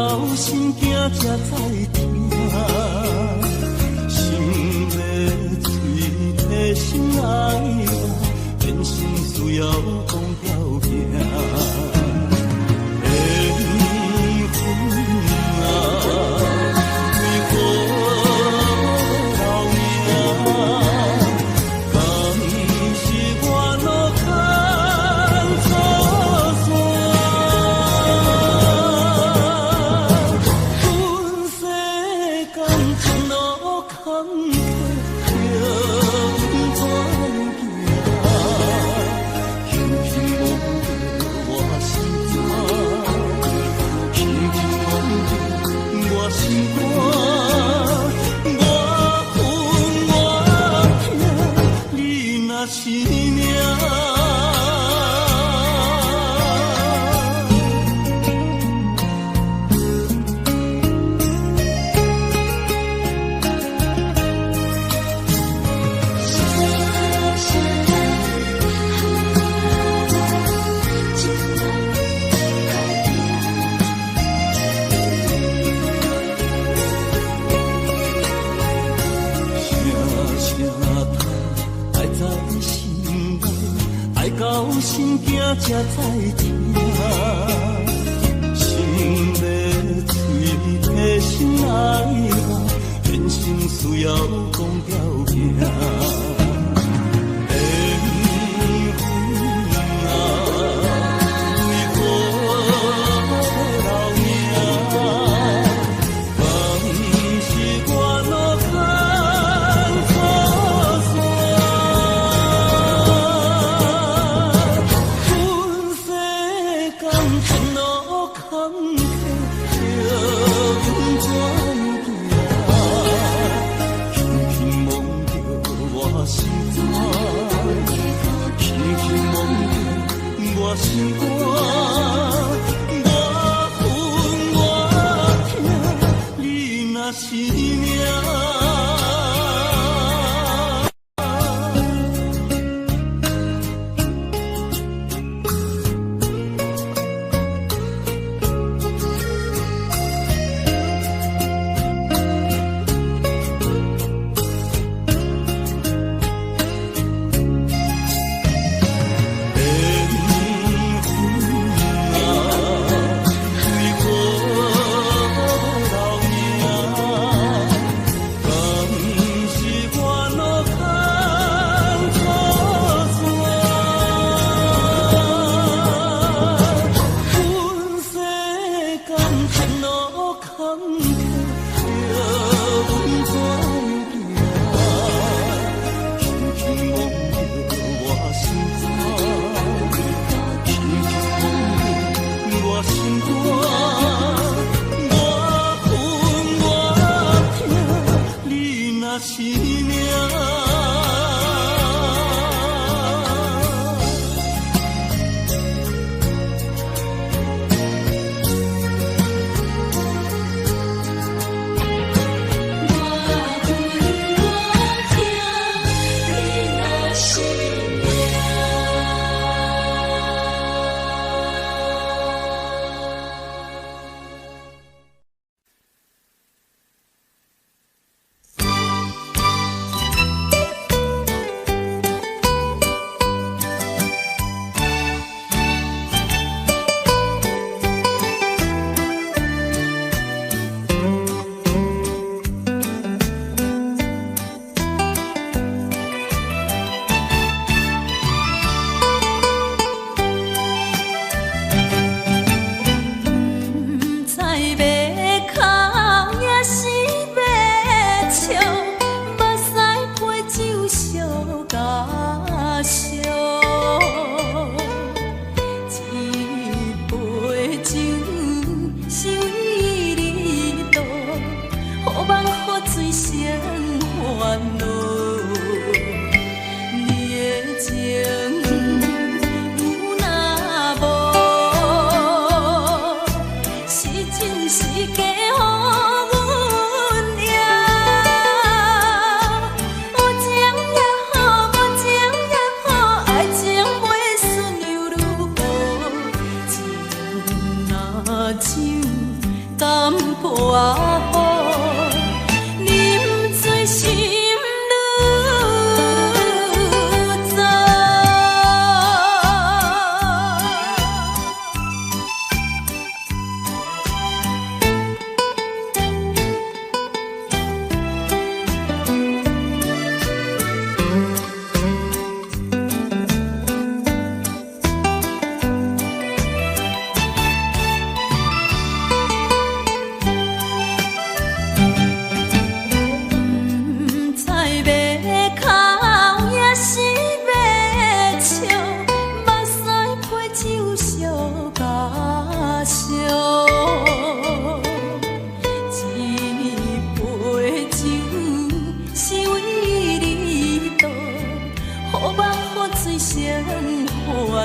到心惊才知听，心要嘴提心爱我，变心需要讲条件。心惊才知听，心要嘴提心爱我，变心需要讲条件。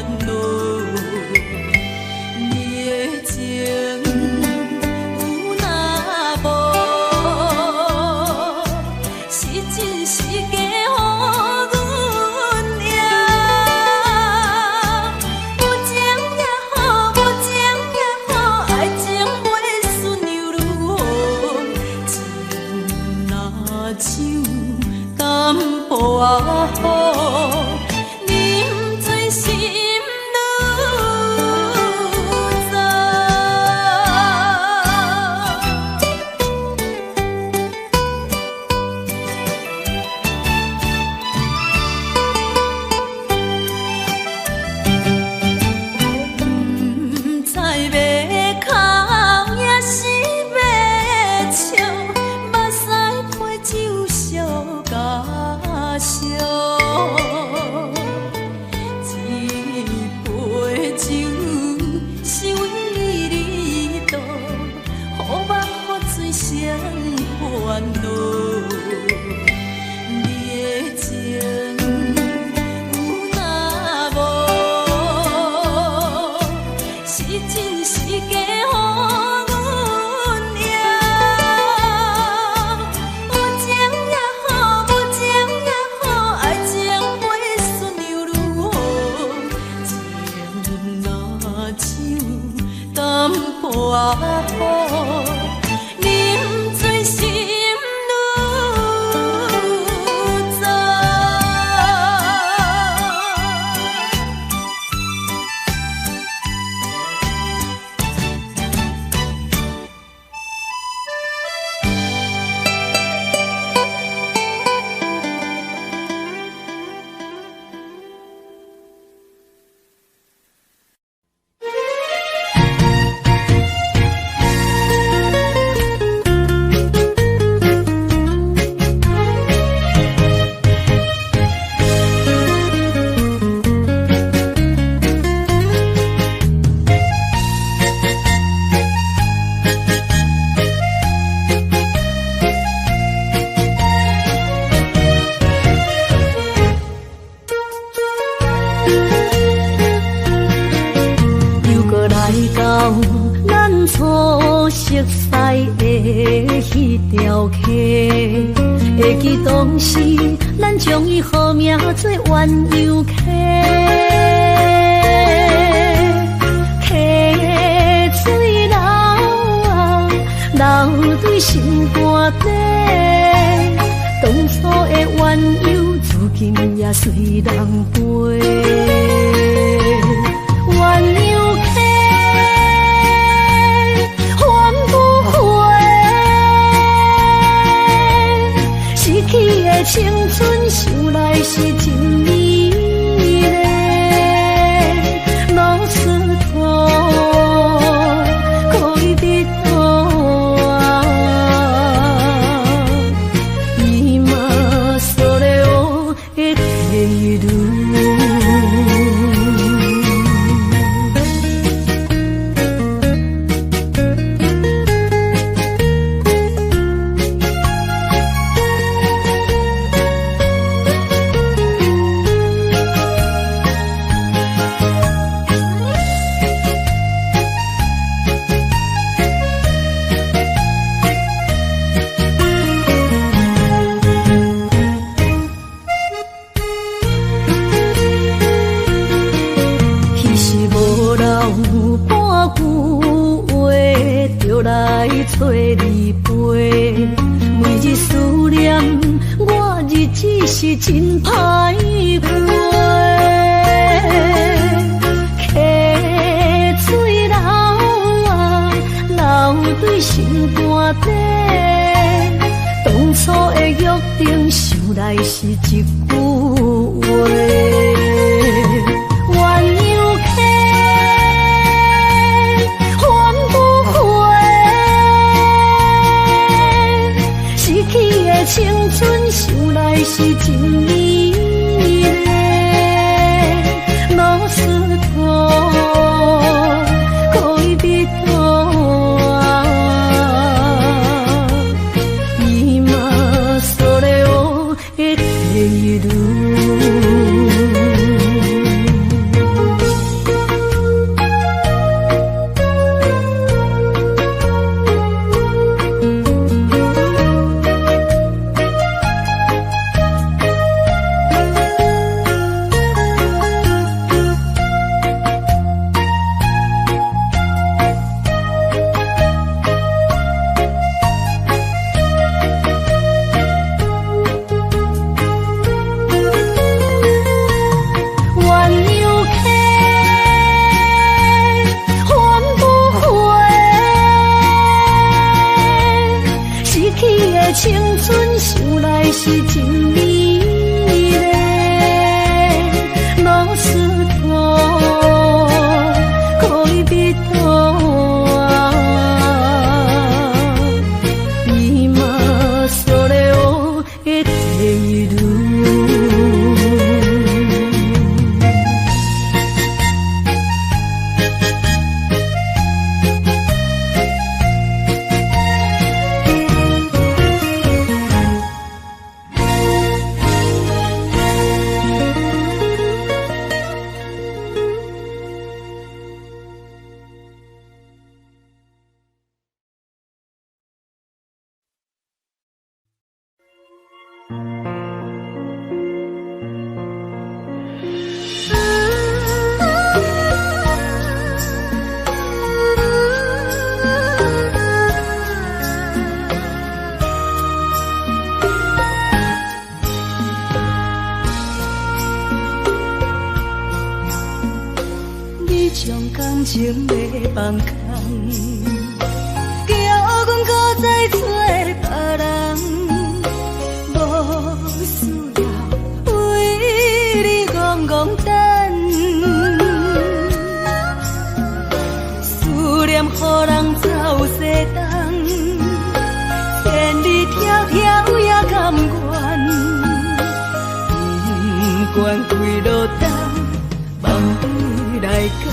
恼。你的情有若无，是真是假予阮赢。有情也好，无情也好，爱情袂顺又如何？情若像淡薄仔雨。会记当时，咱将伊号名做鸳鸯溪，溪水流啊，流对心肝底。当初的鸳鸯，如今也随人飞。鸳鸯溪。青春想来是真美丽，老师徒可以比多啊，伊嘛所了的地路。做离陪，每日思念，我日子是真歹过。溪水流啊，流对心肝底。当初的约定，想来是一句话。青春想来是真美丽，老师徒可以比多啊，伊嘛所了的地路。将感情要放空，叫阮搁再找别人，无需要为你戆戆等。思念予人走西东，千里迢迢也甘愿，不管几落冬。梦对来干，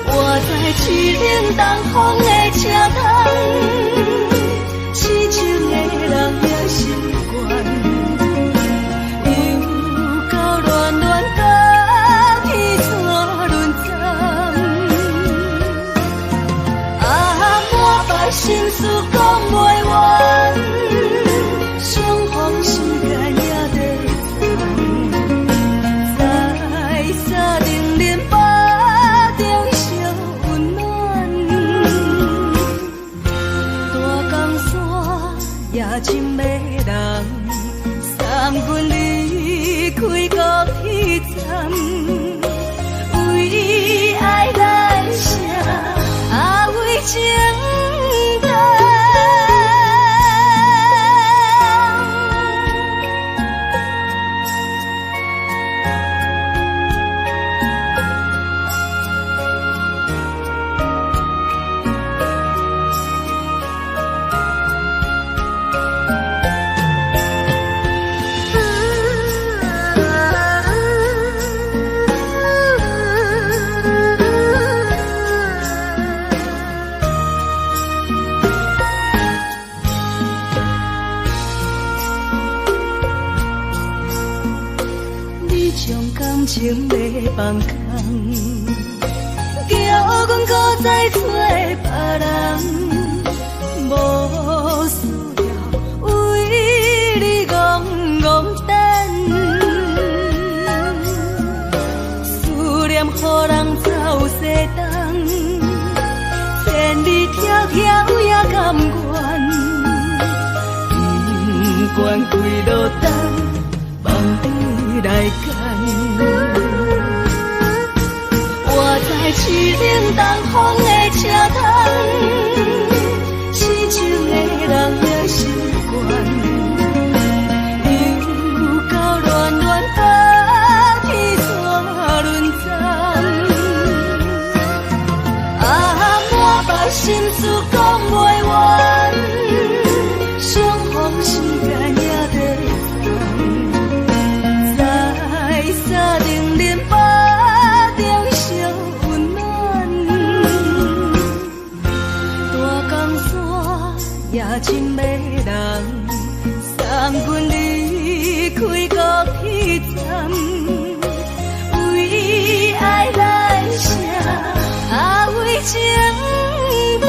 我在七岭东风的车窗，痴情的人也习惯，又到乱乱甲天山轮转，满腹心事讲袂完，相逢时间也在。真迷人，送阮离开高铁站，为爱来生，为情长。情要放空，叫阮搁再找别人，无需要为你戆戆等。思念予人走西东，千里迢迢也甘愿，不管几落冬，梦对来干。我在七岭东风的车窗，痴情的人也习惯，又到乱乱甲天山轮转，满腹心事讲袂完，相逢时间也在。沙冷冷巴中烧温暖，大江山也真迷人，送阮离开高铁站，为爱来生，为情长。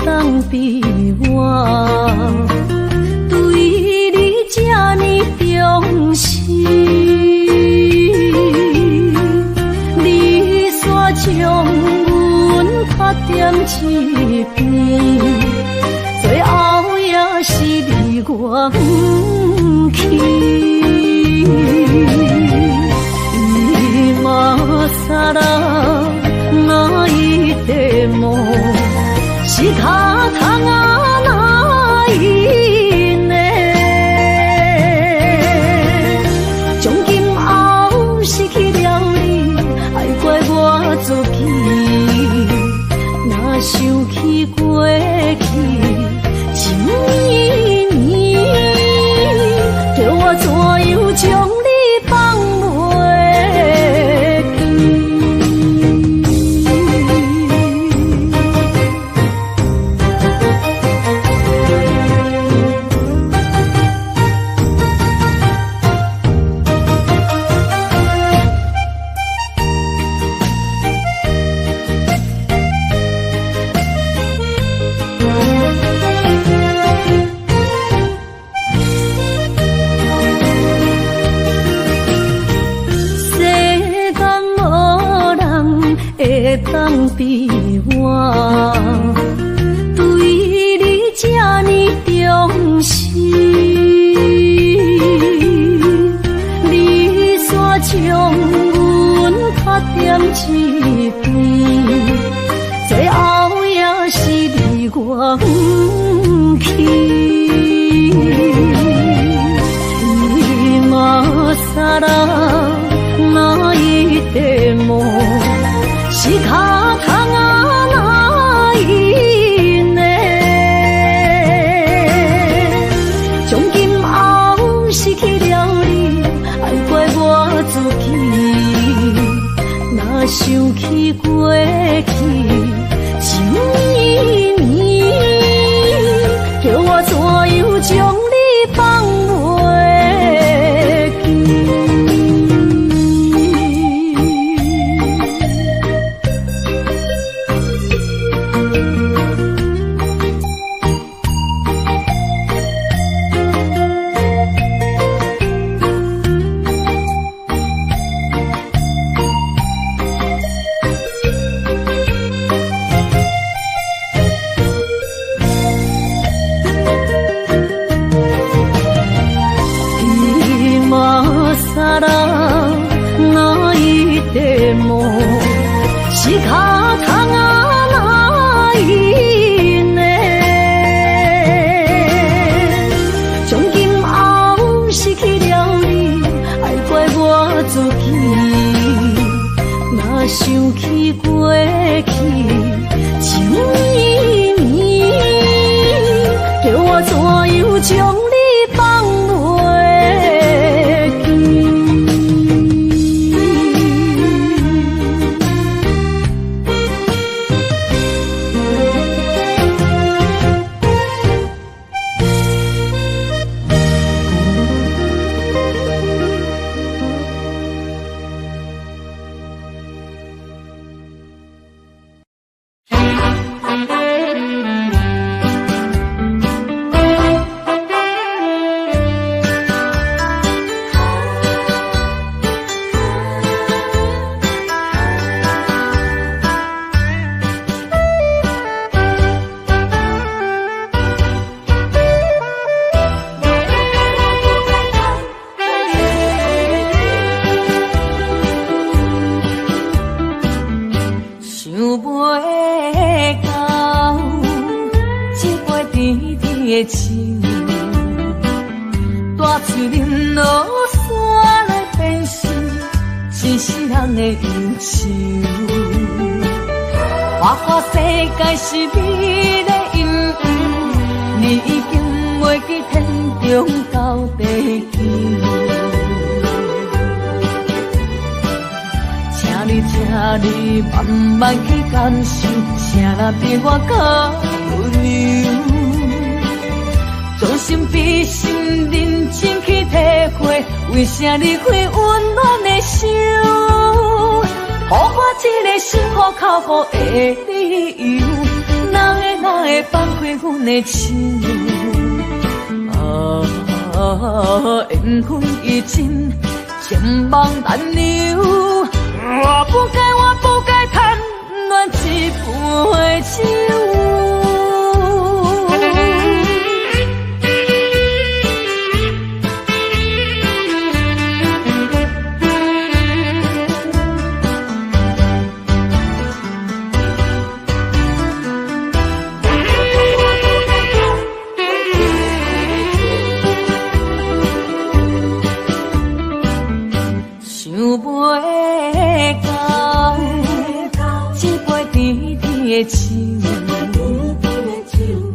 当比我对你这呢重视，你煞将阮拍点一边，最后也是离我不去。今さら泣いても仕方がないね。从今后失去了你，爱怪我自己，若想起会当比我对你这呢重视，你煞将阮较点一边，最后也是离我不去。伊嘛萨拉那一点梦，是卡通啊那一呢？从今后失去了你，爱怪我自己，若想起过去情绵绵，叫我怎样将你放袂记？是卡通啊那一呢？从今后失去了你，爱怪我自己，若想起过去情绵绵，叫我怎样将你放袂记？是美的阴影，你已经袂记天中到地球。请你慢慢去感受，啥若比我较温柔，将心比心，认真去体会，为啥离开温暖的手？予我一个心苦口苦的理由，哪会放开阮的心？缘分已尽，千万难留。我不该贪恋一杯酒。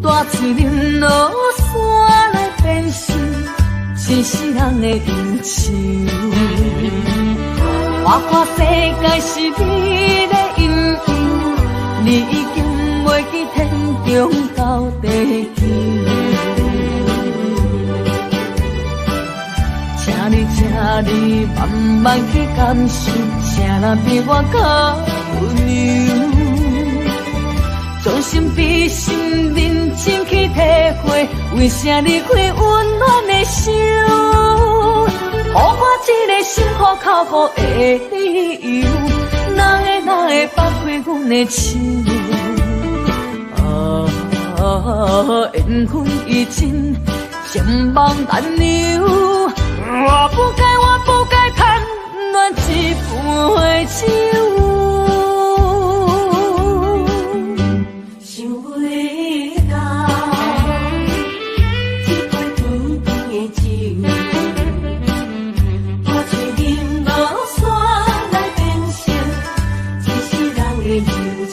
大嘴忍落山来变心，真是人的忧愁。我看世界是美的阴影，你已经袂记天中到地球。请你慢慢去感受，啥若比我较温柔。将心比心，认真去体会，为啥离开温暖的手？予我一个心苦口苦的理由，哪会放阮的情。缘分已尽，情梦难留。我不该贪恋一杯酒。想袂到，一杯甜甜的酒，我却饮落山来变成一世人的忧愁。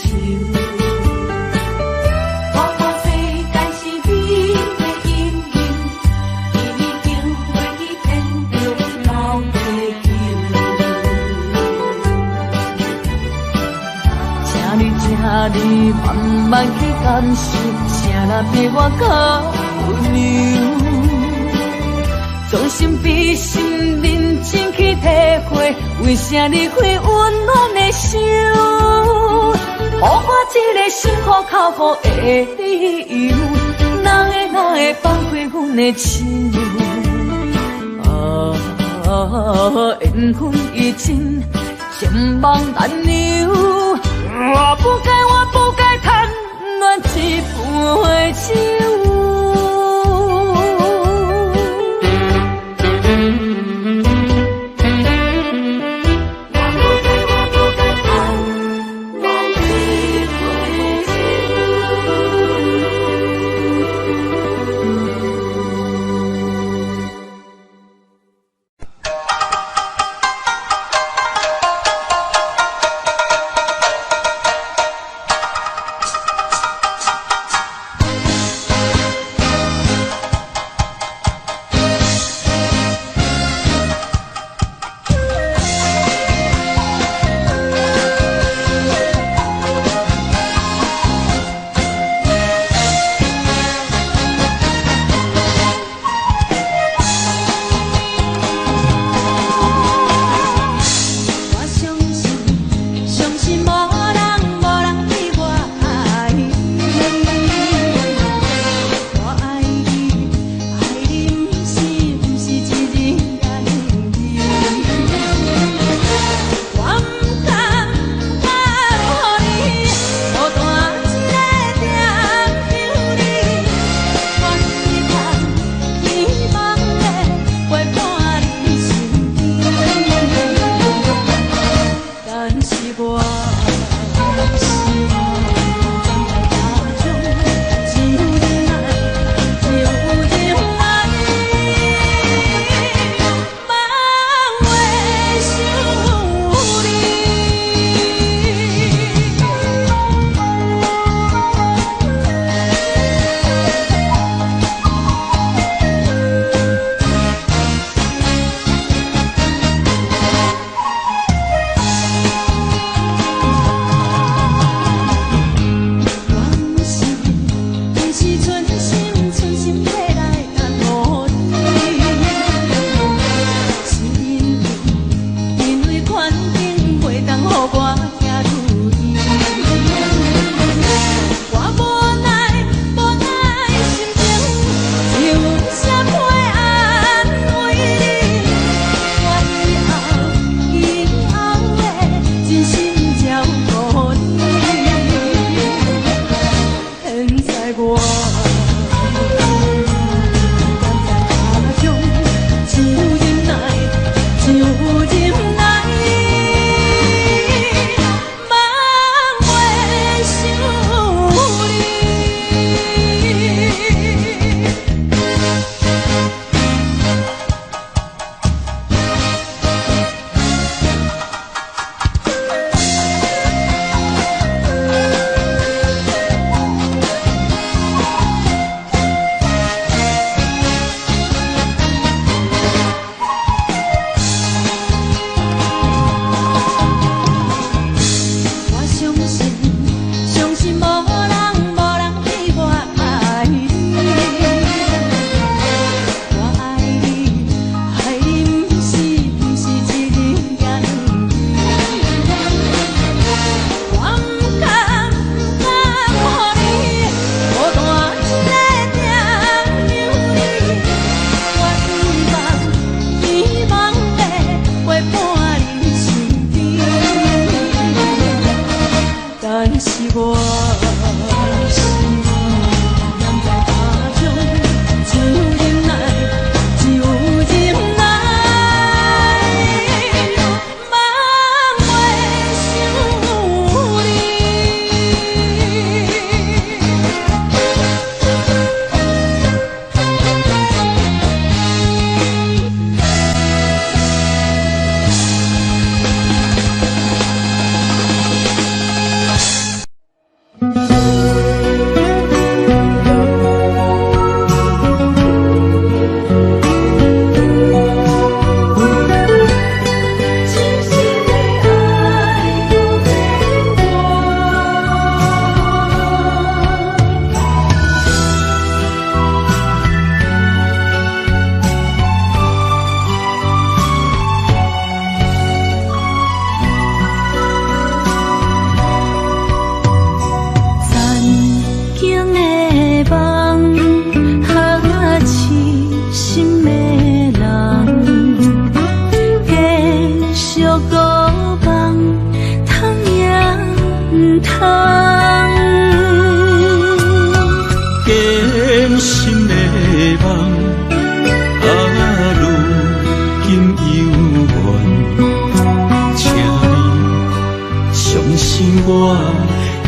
你慢慢去感受，谁来陪我到温柔？将心比心，认真去体会，为啥离开温暖的手？予我一个心苦口苦的理由，哪会放开阮的亲友？缘分已尽，情梦难留。我不该贪恋一杯酒。是我。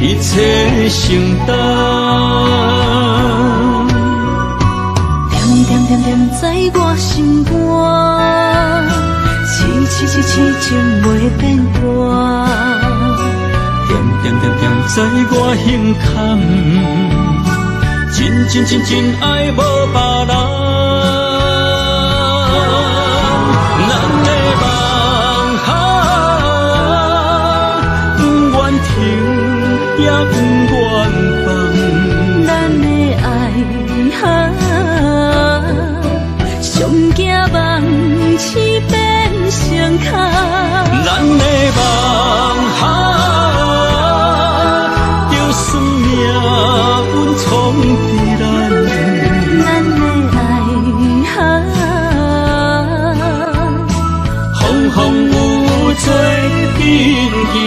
一切承担，点点点点在我心肝，痴痴痴痴情袂变卦，点点点点在我胸坎，真真真真爱无别人，咱的梦哈，不愿停。也不愿放，咱的爱哈，上惊梦痴变成空。咱的梦哈，就算命运冲伫咱，咱的爱哈，风风雨做阵行。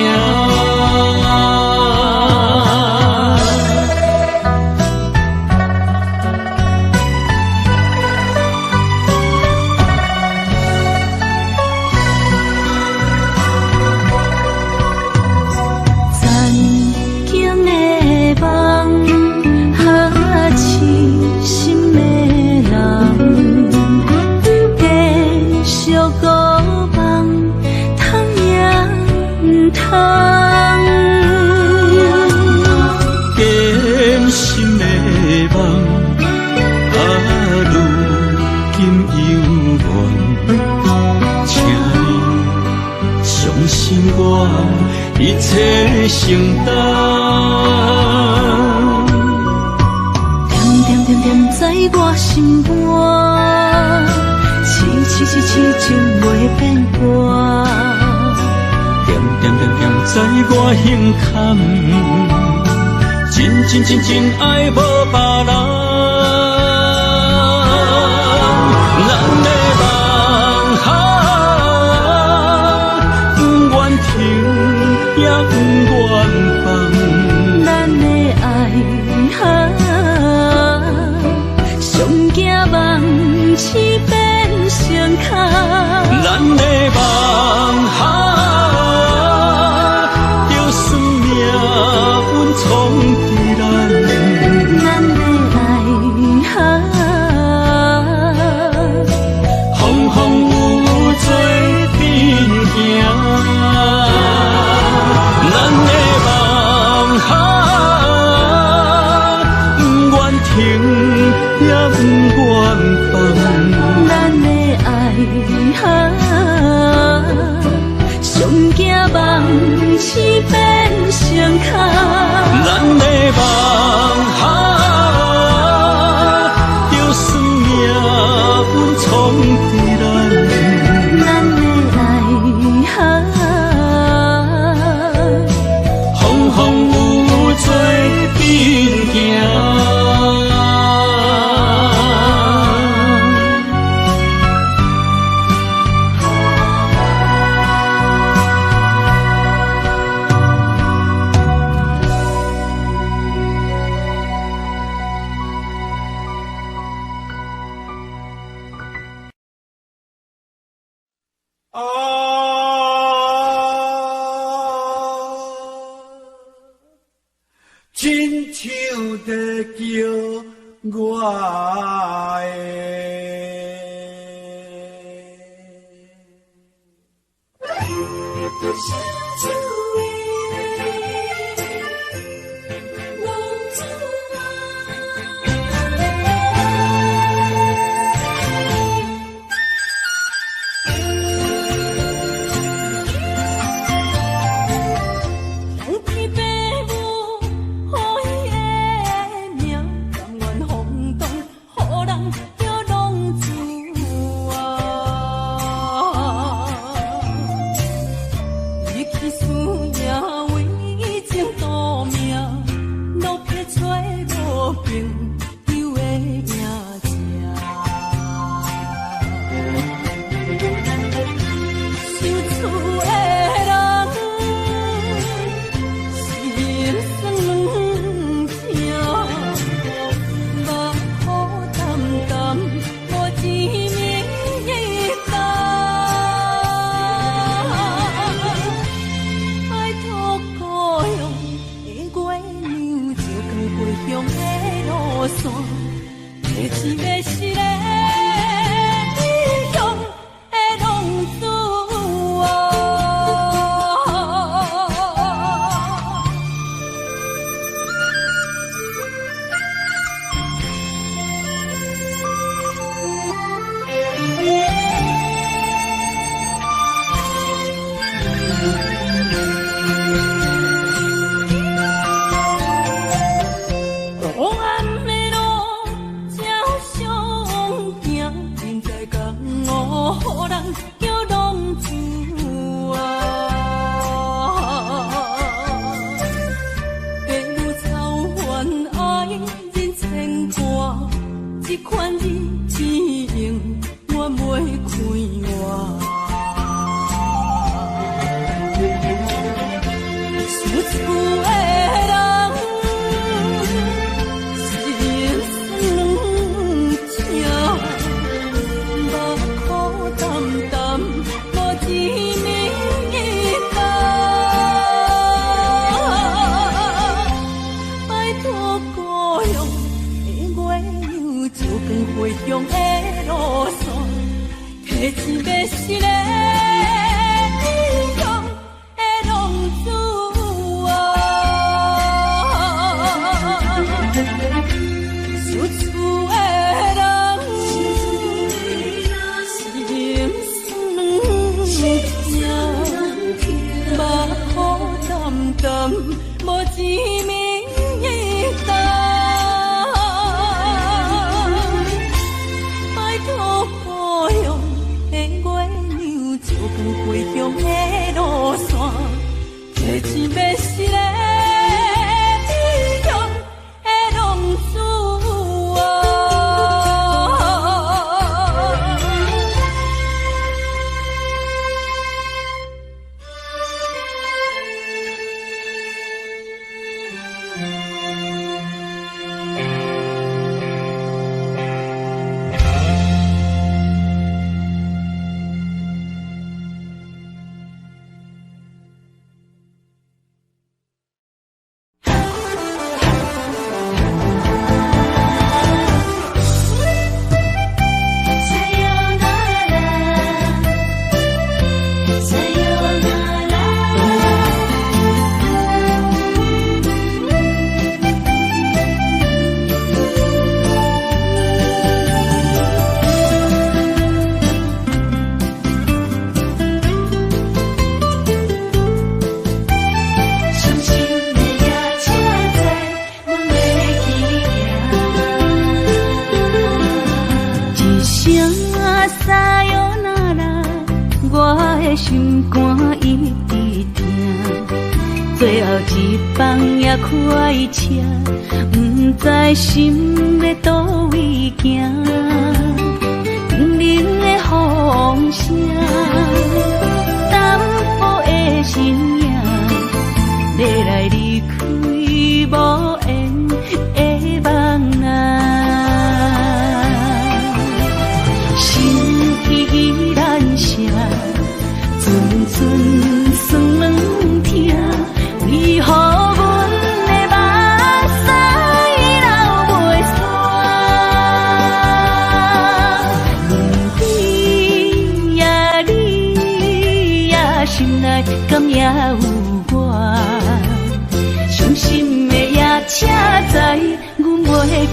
一切承担，点点点点在我心肝，痴痴痴痴情袂变卦，点点点点在我胸坎，真真真真爱无别人，咱的梦哈，不愿停。也不愿放，咱的爱哈，上惊梦痴变成空。咱的梦哈，就算命运冲伫咱，咱的爱哈，风风雨做阵行。咱的梦哈，不愿停，也不愿放。咱的爱哈，上惊梦痴变成空。咱的梦哈，就算命运冲伫咱，咱的爱哈。风风雨做阵行。亲像在叫我心肝一直疼，最后一放也开车，不知心要倒位行，冷冷的风声，淡薄的身影，要来离开无缘的梦啊，心依依然舍。寸寸酸软疼，为何阮的梦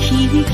去行。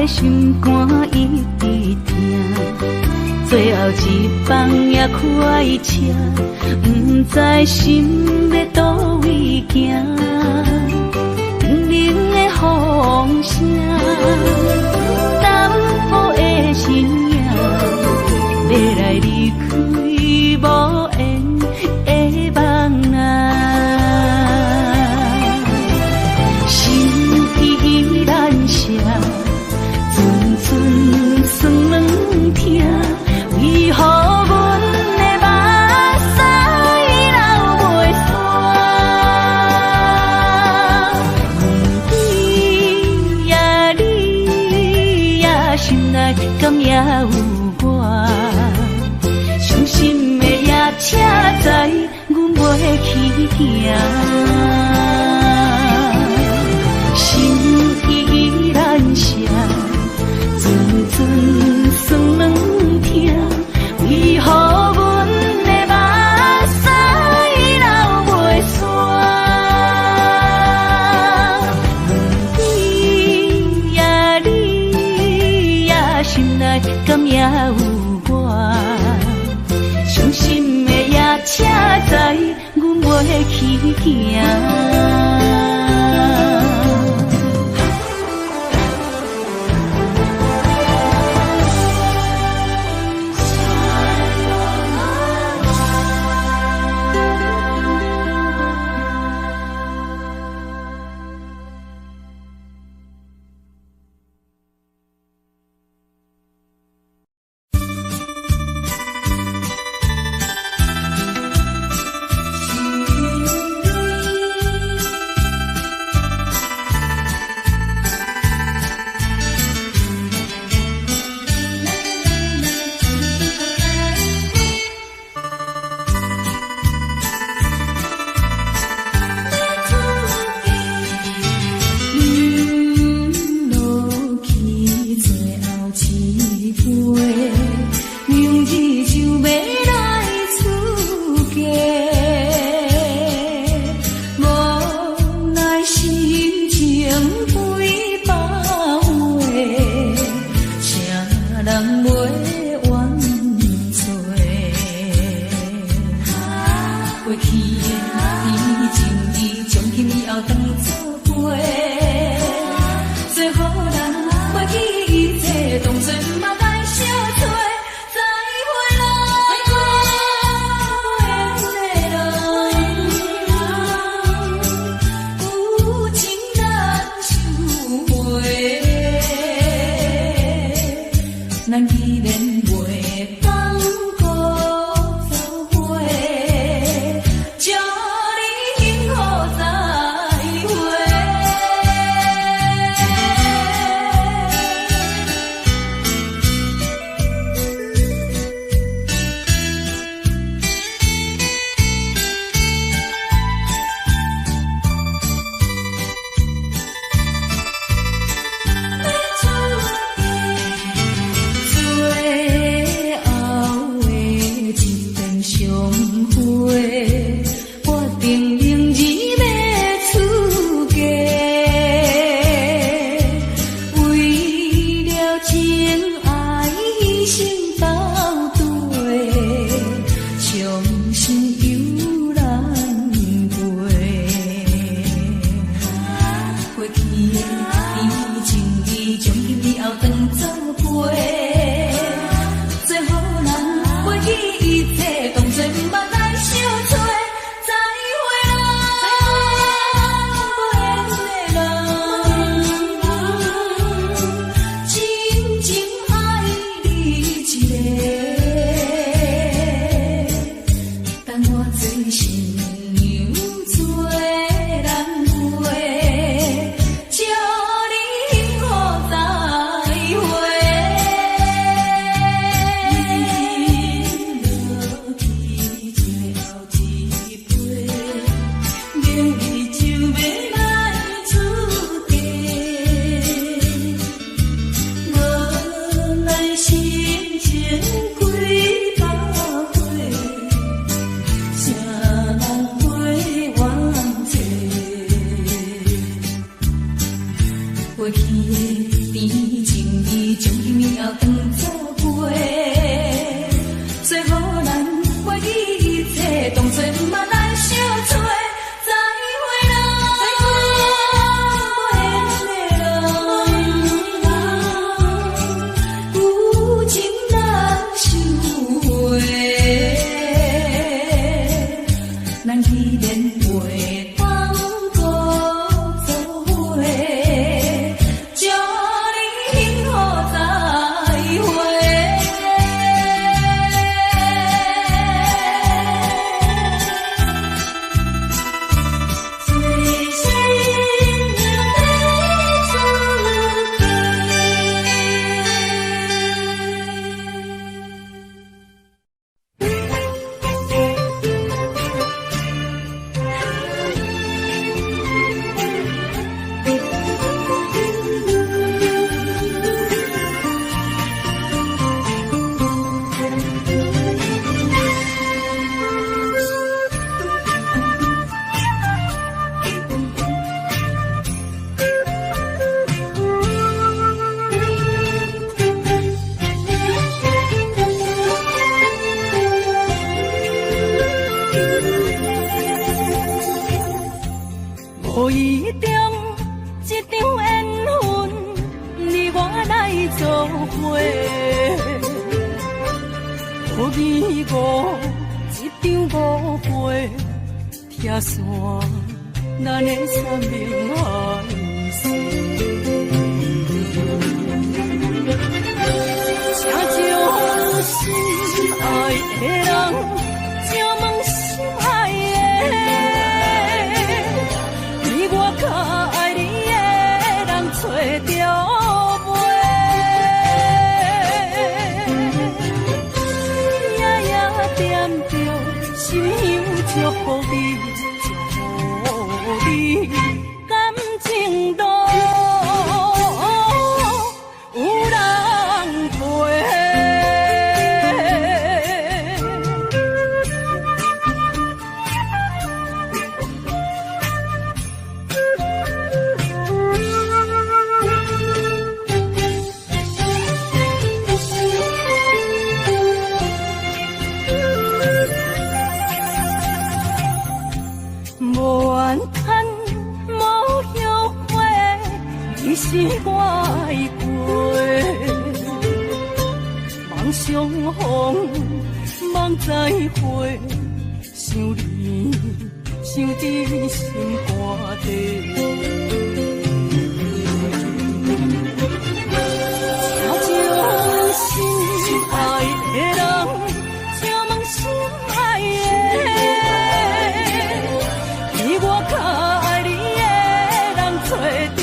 心肝一直疼，最后一放也开车，不知心要倒位行。冷冷的风声，淡薄的身影，要来离开无缘的梦啊，心依然舍。寸算软疼，为何阮的目屎流袂煞？问你呀，心内敢也有我？伤心的夜车载，阮袂去行。心依然舍。寸算软疼，为何阮的目屎流袂煞？问你呀，心内敢也有我？伤心的夜车载，阮袂去行。义五，一张五花拆散，咱的三明爱死。请将心爱的人，请问心爱的，比我较爱你的人找着。心香祝福你，祝福你，感情路有人陪。是我的过，梦相逢，梦再会，想你，想伫心肝底。请将心爱的人，请问心爱的，比我较爱你的人找着。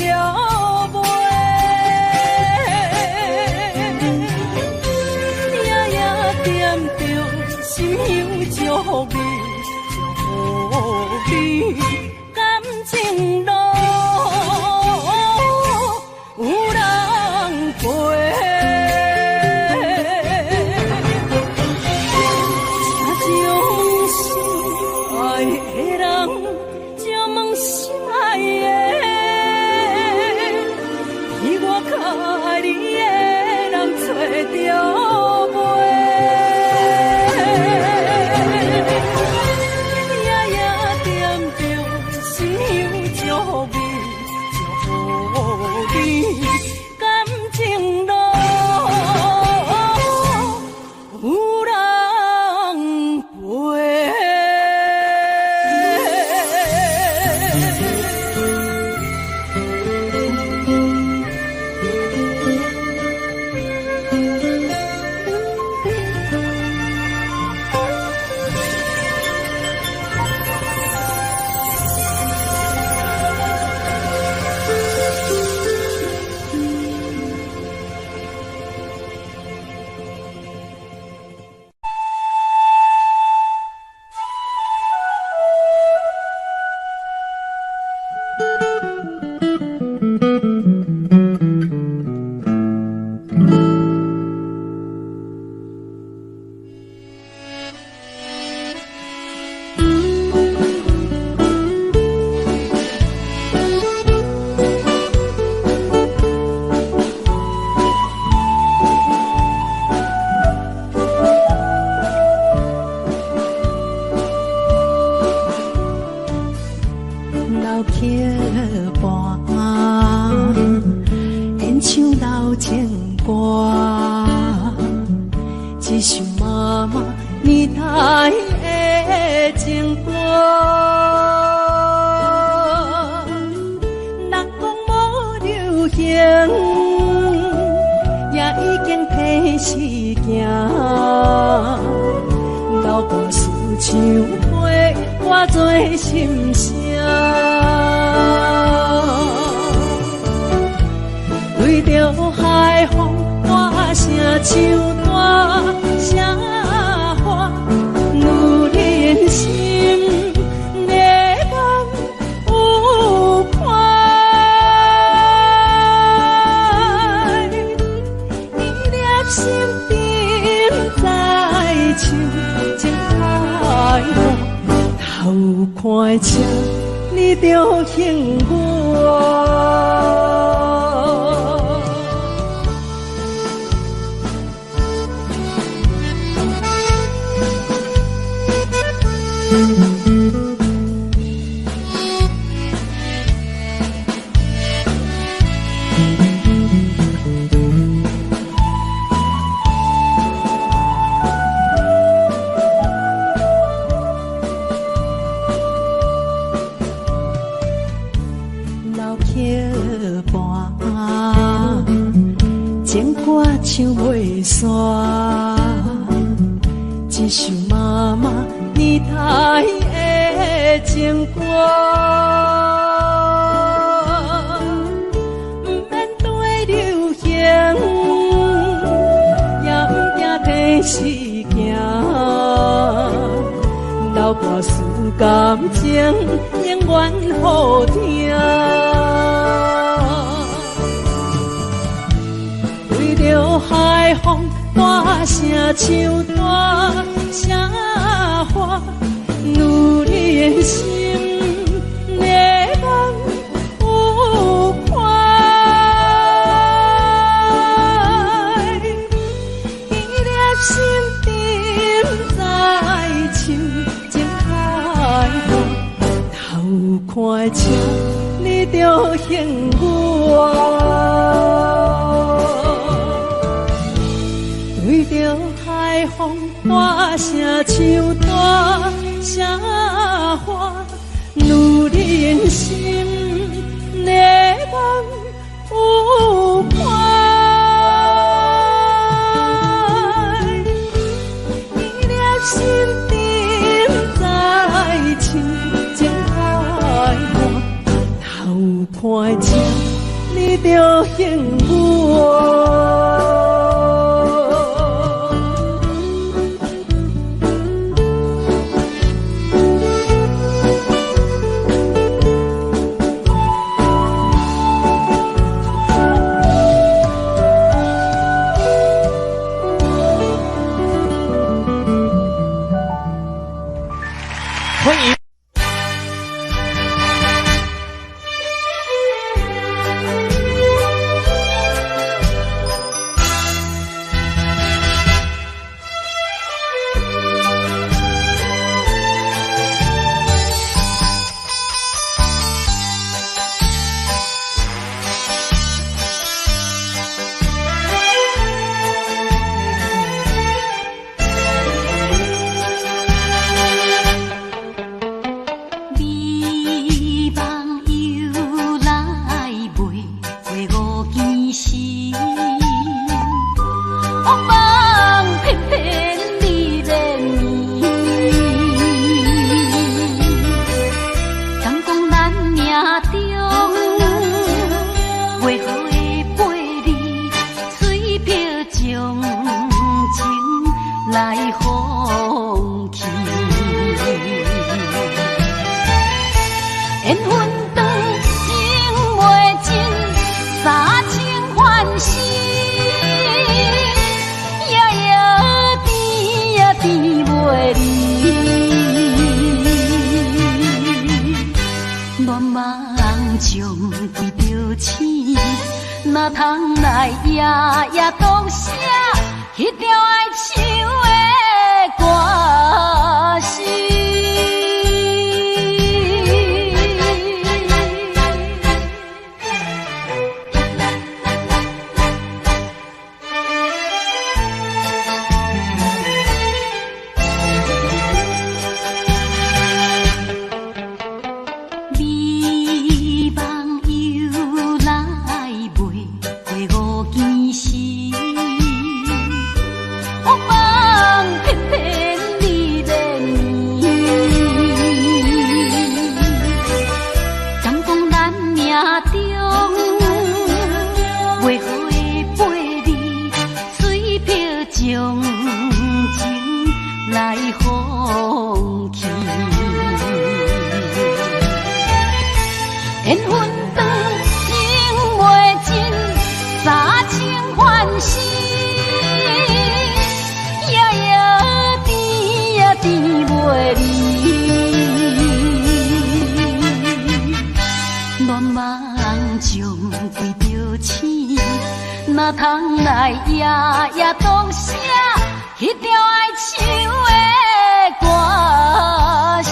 心香祝福你，祝福你，感情路有人陪。请将心爱的人，请问心爱的，比我较爱你的人找着。看车，你着幸我。一首妈妈年代的情歌，不免对流行，也不惊天时行。流歌词感情永远好听，为着海风大声唱大声话，女人心热望有快，依恋心沉在唱情开花，头看车你着幸我。对着海风大声唱大声话，女人心热望有快，依恋心沉在唱情开花，头看车你着幸我。欢迎。哪通来夜夜讲写迄条爱唱的歌词？哪通来夜夜讲写迄条爱唱的歌词？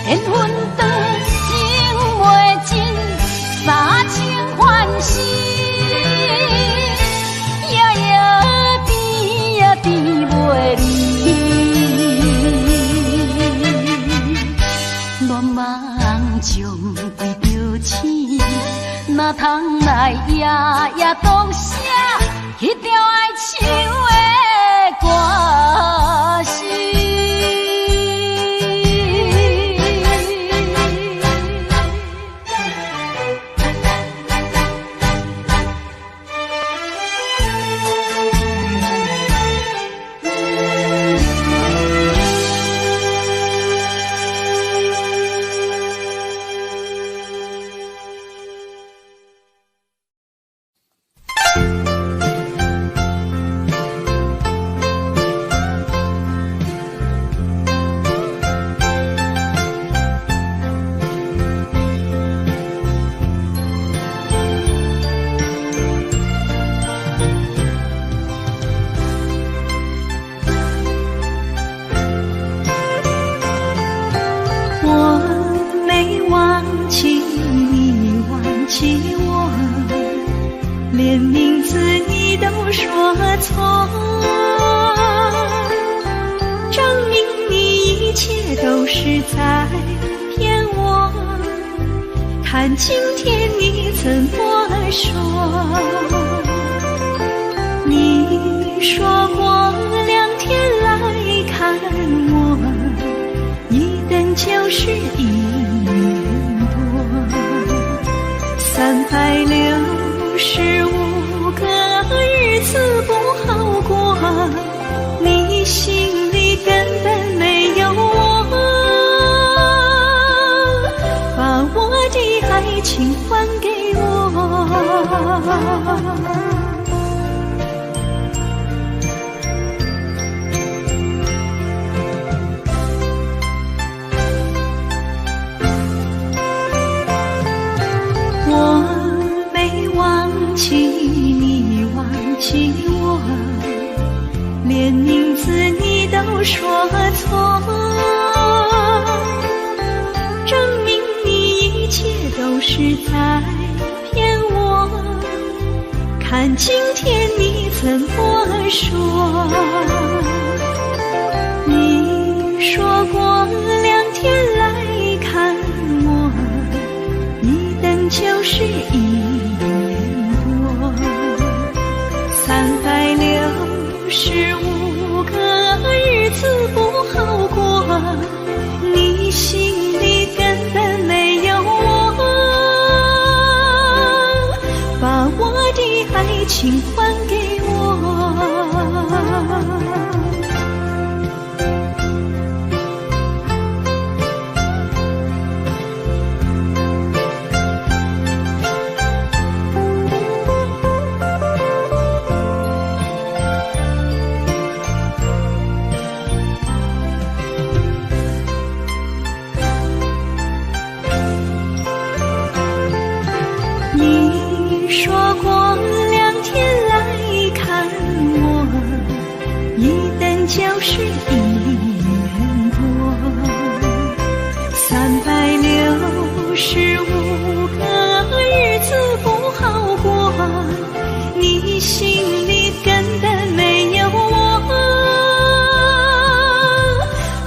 缘分长情袂尽，三情欢喜。夜夜当写迄条爱唱的歌词。连名字你都说错，证明你一切都是在骗我。看今天你怎么说？你说过2天来看我，一等就是1年多。365个日子不好过，你心里根本没有我，把我的爱情还给我。你忘记我，连名字你都说错，证明你一切都是在骗我。看今天你怎么说？你说过2天来看我，一等就是1年。365个日子不好过，你心里根本没有我，把我的爱情还给我。你说过2天来看我，一等就是1年多。365个日子不好过，你心里根本没有我，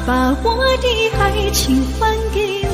把我的爱情还给我。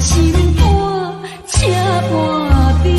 心肝车半边。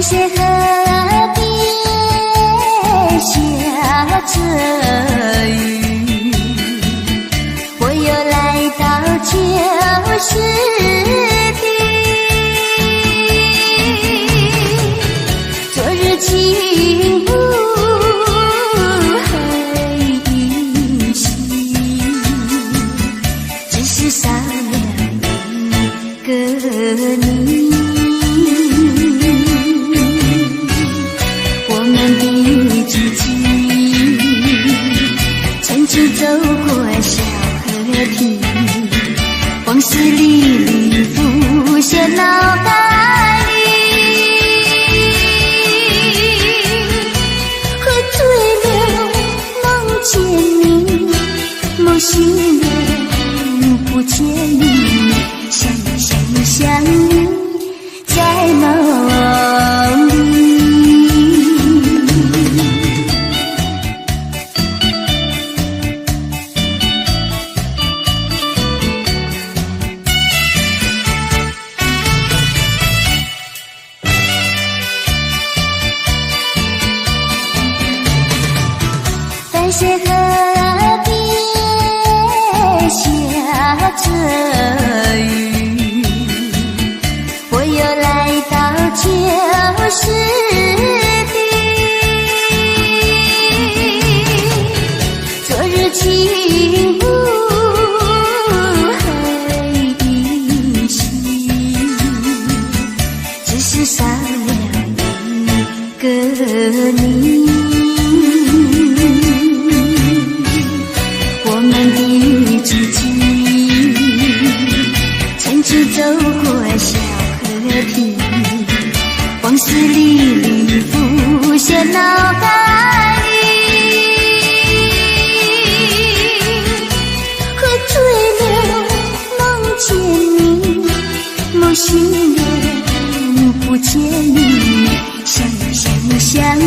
谢河边下着雨，我又来到旧时地。昨日情不黑依稀，只是少了一个你。走过小河堤，往事历历浮现脑海里，喝醉了梦见你，梦醒了不见你，想你在梦里。谢河边下着雨，我又来到旧时地。昨日情不黑依稀，只是少了一个你。我们的知己，曾经走过小河堤，往事历历浮现脑海里，喝醉了梦见你，梦醒了不见你，想你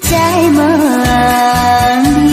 在梦里。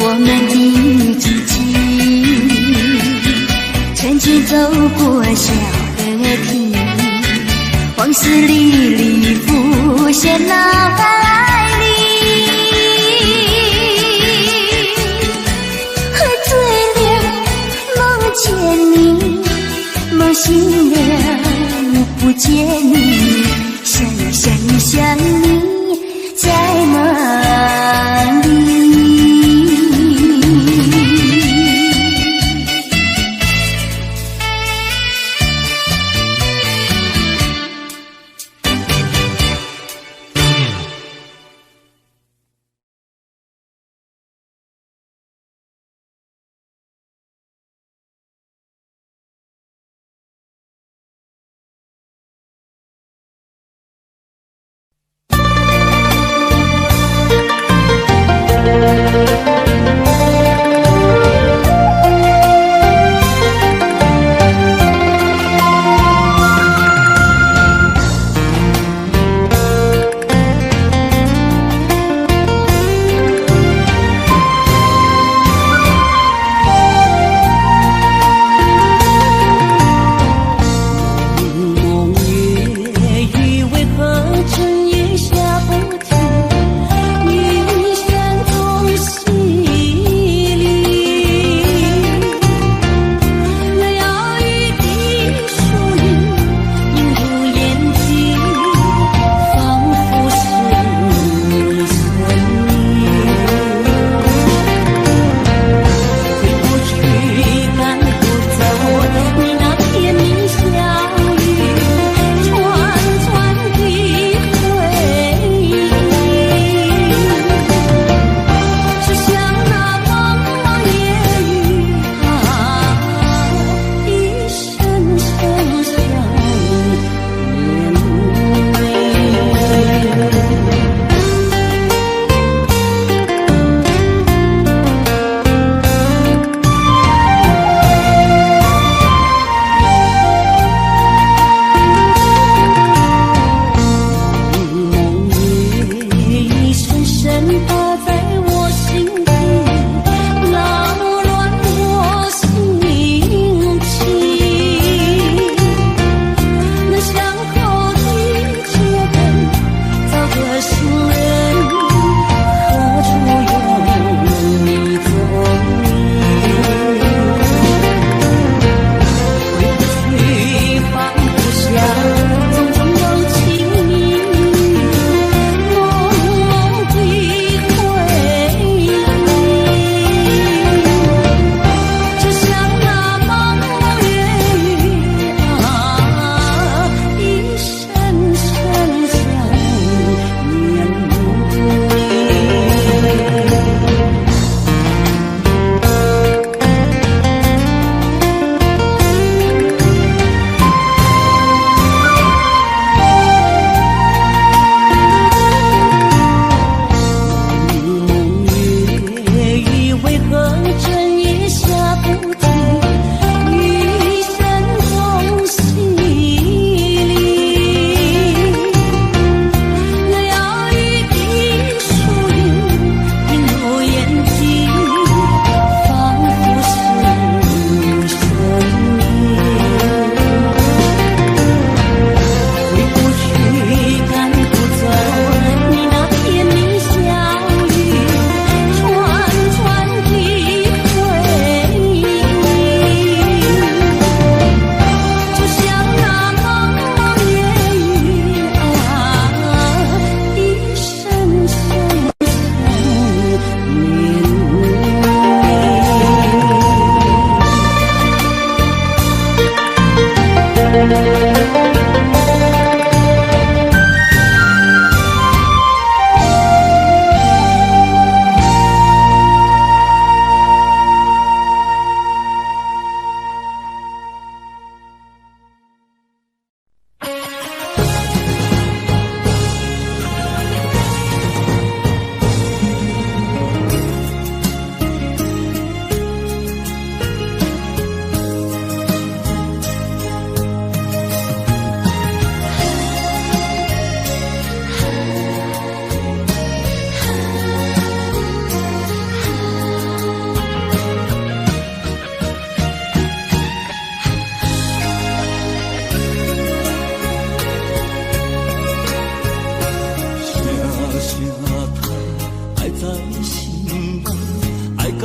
我们的知己，曾经走过小河堤，往事历历浮现脑海里，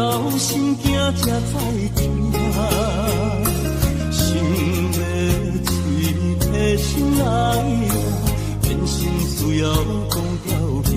到心惊才知听，心要嘴提心来话，人生需要讲条件。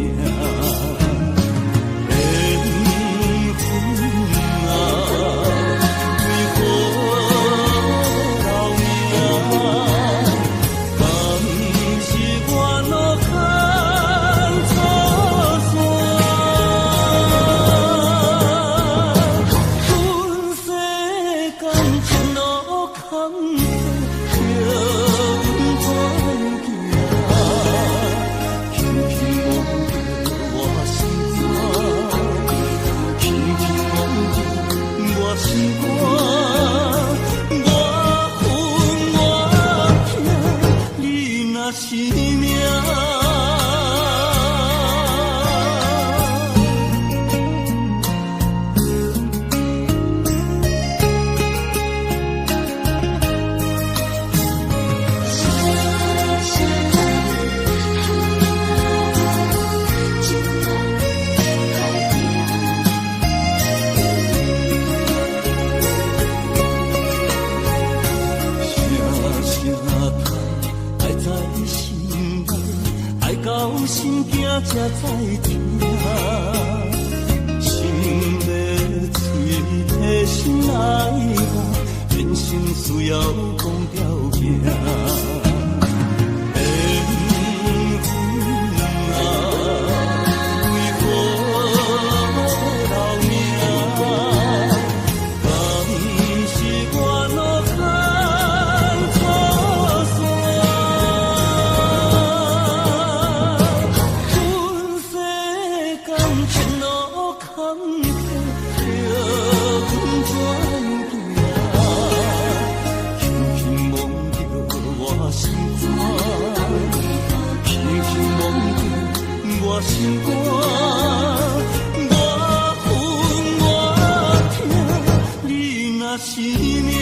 心惊才知听，心要嘴提心来话，人生需要讲条件。心肝，我分我听，你若是命。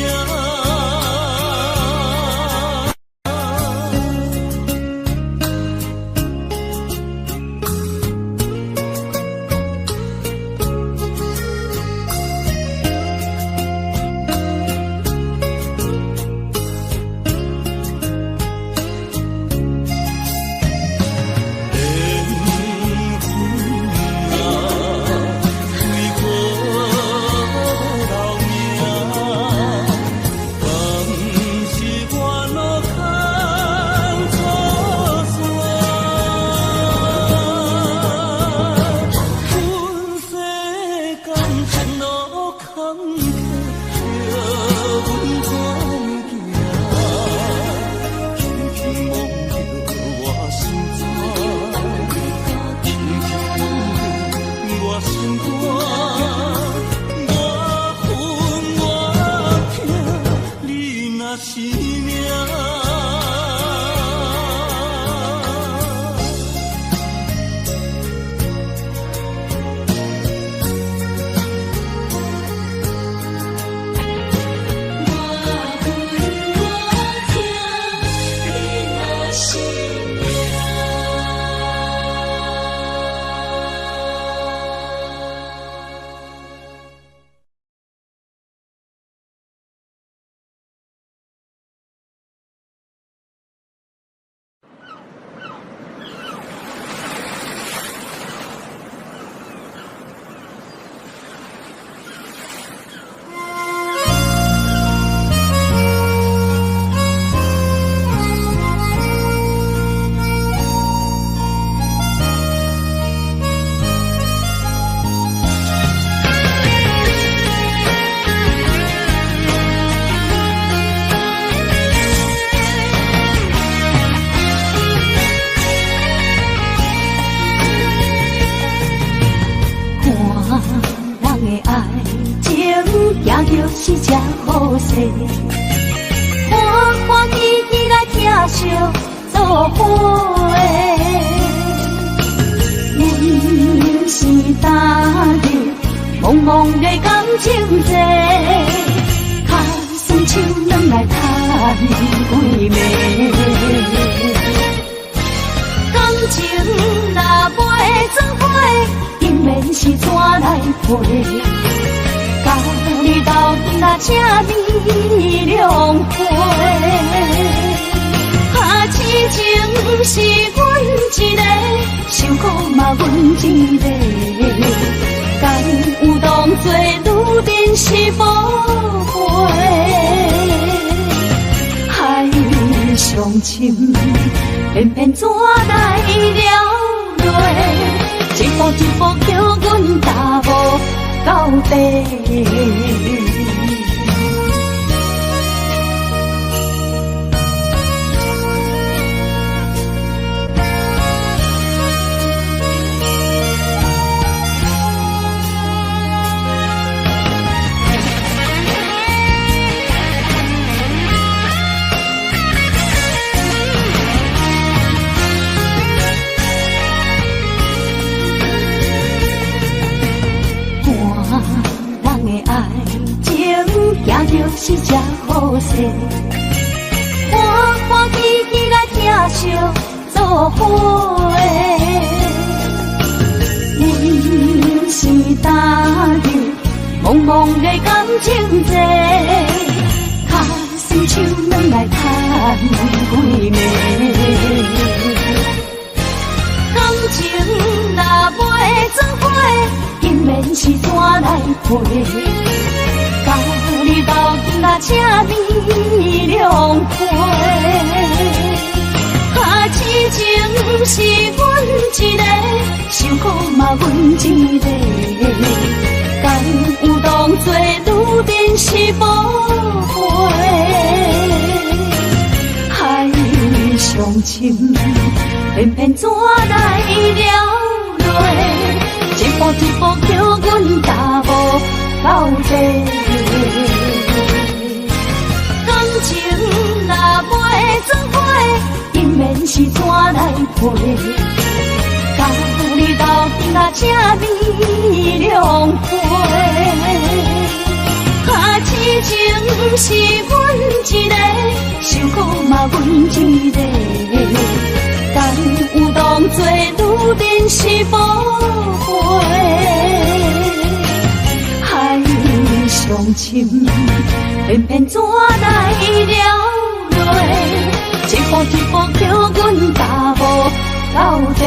是这好势，欢欢喜喜来疼惜做伙的。人生大日，茫茫的感情债，卡算手软来叹归暝。感情若袂做伙，定然是怎来陪？这美良花。啊，痴情是阮一个，伤苦嘛阮一个，敢有当作女人是无陪？海上深，偏偏怎来了落？一步一步叫阮踏无到底。就是这好势，欢欢喜喜来疼惜做伙。阮是打着茫茫的感情债，卡心手软来叹几暝。感情若袂做伙，因免是怎来陪？甲你斗阵啊，这美良花。啊，痴情是阮一个，伤苦嘛阮一个，敢有当作女人是无陪？海上深，偏偏怎来了落？一步一步叫阮踏无到底。感情若袂做伙，因免是怎来陪？甲你斗阵啊，这美良花。啊，痴情是阮一个，伤苦嘛阮一个，敢有当作女人是无陪？海上深，偏偏怎来了落？一步一步叫阮踏无到底。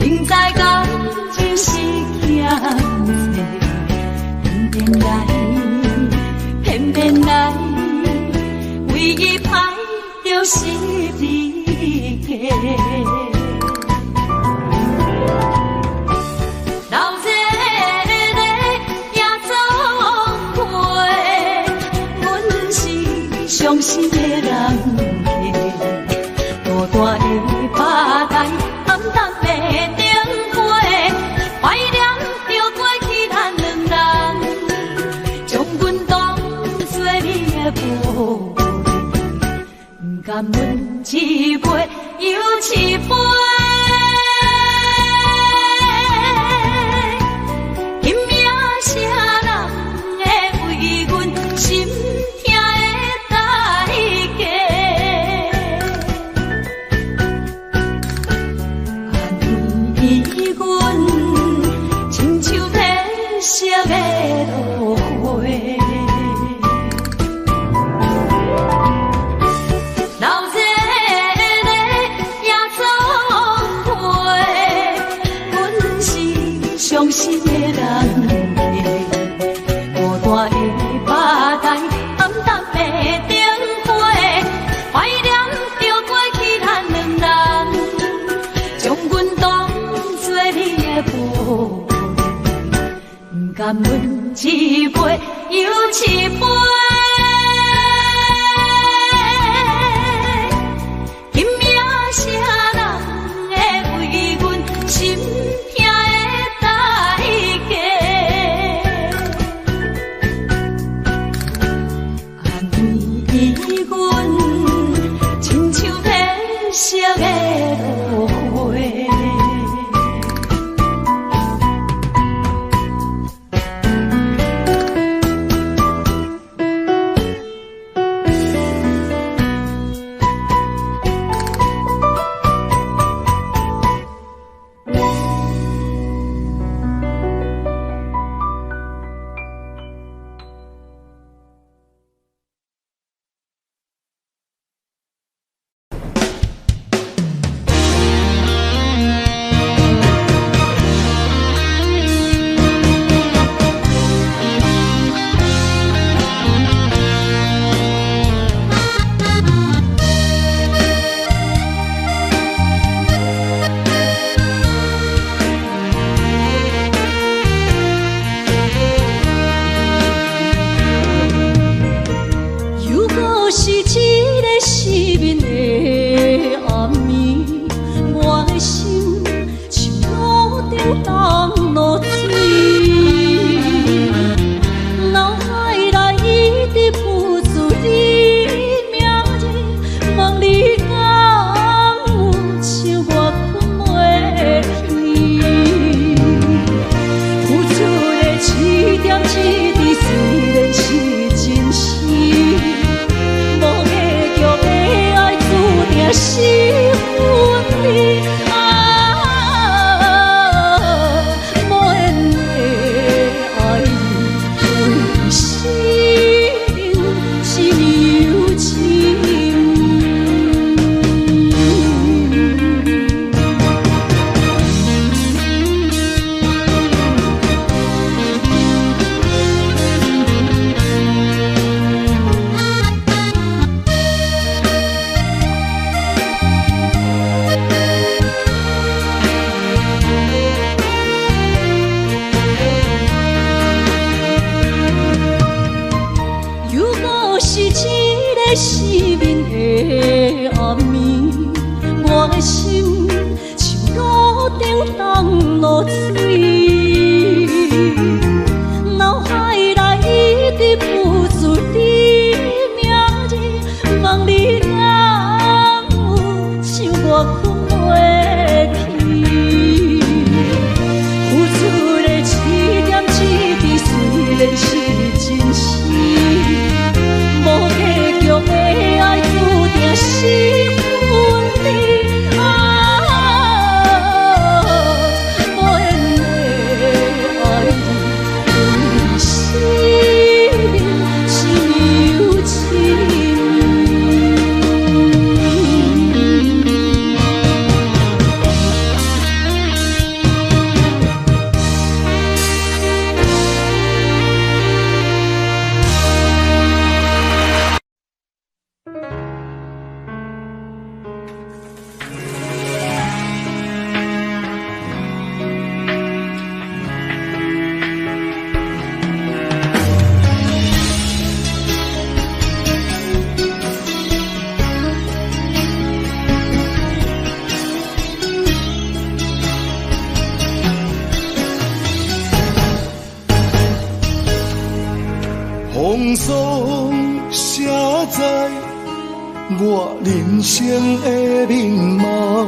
明知感情是险世，偏偏来，唯一歹就是你的。老这个也作陪，阮是伤心的人客，大大的巴台，暗淡的灯花，怀念着过去咱两人，将阮当作你的宝贝，不甘阮一杯又一杯。伤心的人客，大大的吧台，暗淡的灯花，怀念着过去咱两人，将阮当作你的宝贝，不甘阮一杯又一杯。风霜写在我人生的面貌，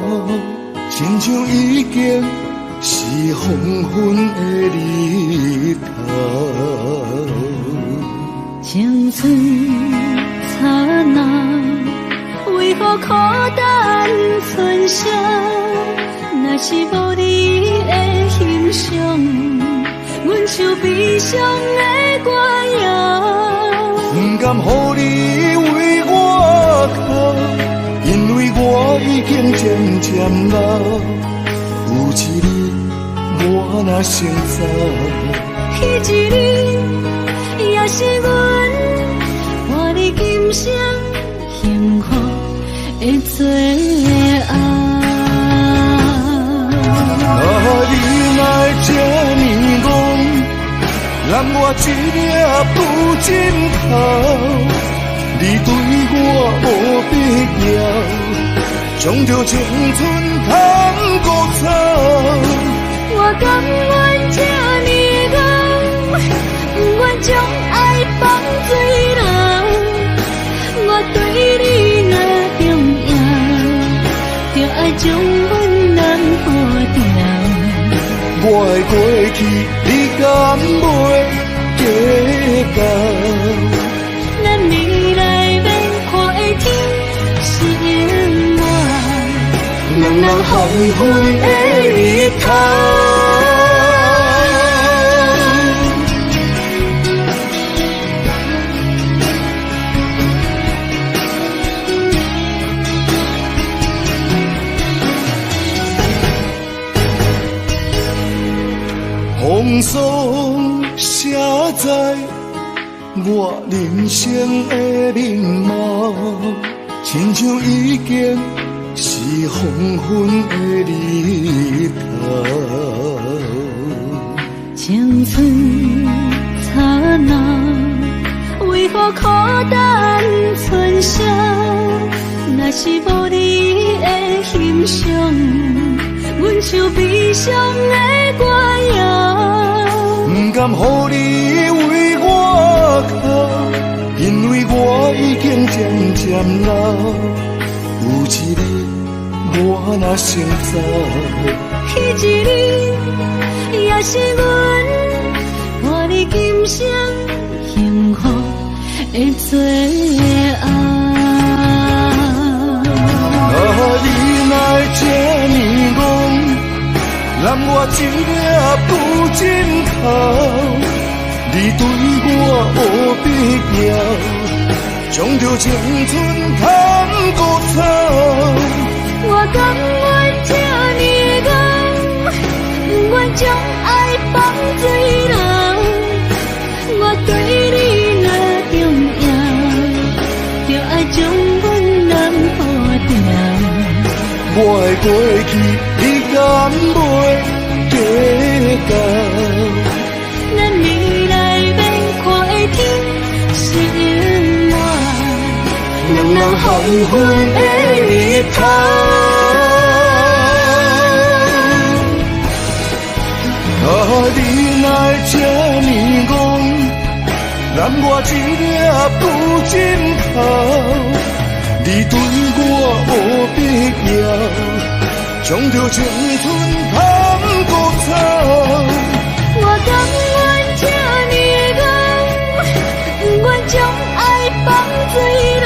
亲像已经是黄昏的日头。青春刹那，为何孤单存剩？若是无你的欣赏，阮就悲伤的歌谣。不甘予你为我哭，因为我已经渐渐老。有一日我若先走，彼一日也是阮伴你今生幸福的最后。你来这呢戆，揽我一粒不枕头。你对我无必要，将着青春通孤草。我甘愿这呢戆，不愿将爱放水流。我对你若重要，就爱将阮人保掉。我的过去，你敢袂记到？咱未来要看的天是永远，人人黄昏的日头。风霜写在我人生的面貌，亲像已经是黄昏的日头。青春刹那，为何孤单存剩？若是无你的欣赏，阮就悲伤的歌谣。不甘予你为我哭，因为我已经渐渐老。有一日我若先走，彼一日也是阮伴你今生幸福的最后。你来这呢戆，揽我一粒不枕头。你对我无必要，将着青春通孤草。我甘愿这呢戆，不愿将爱放水流。我对你若重要，就爱将阮人保掉。我的过去，你敢袂记到？咱未来要看的天是永远，人人黄昏的日头。你来这呢戆，揽我一粒不枕头。你对我无必要，将着青春通孤草。我甘愿这呢戆，不愿将爱放水流。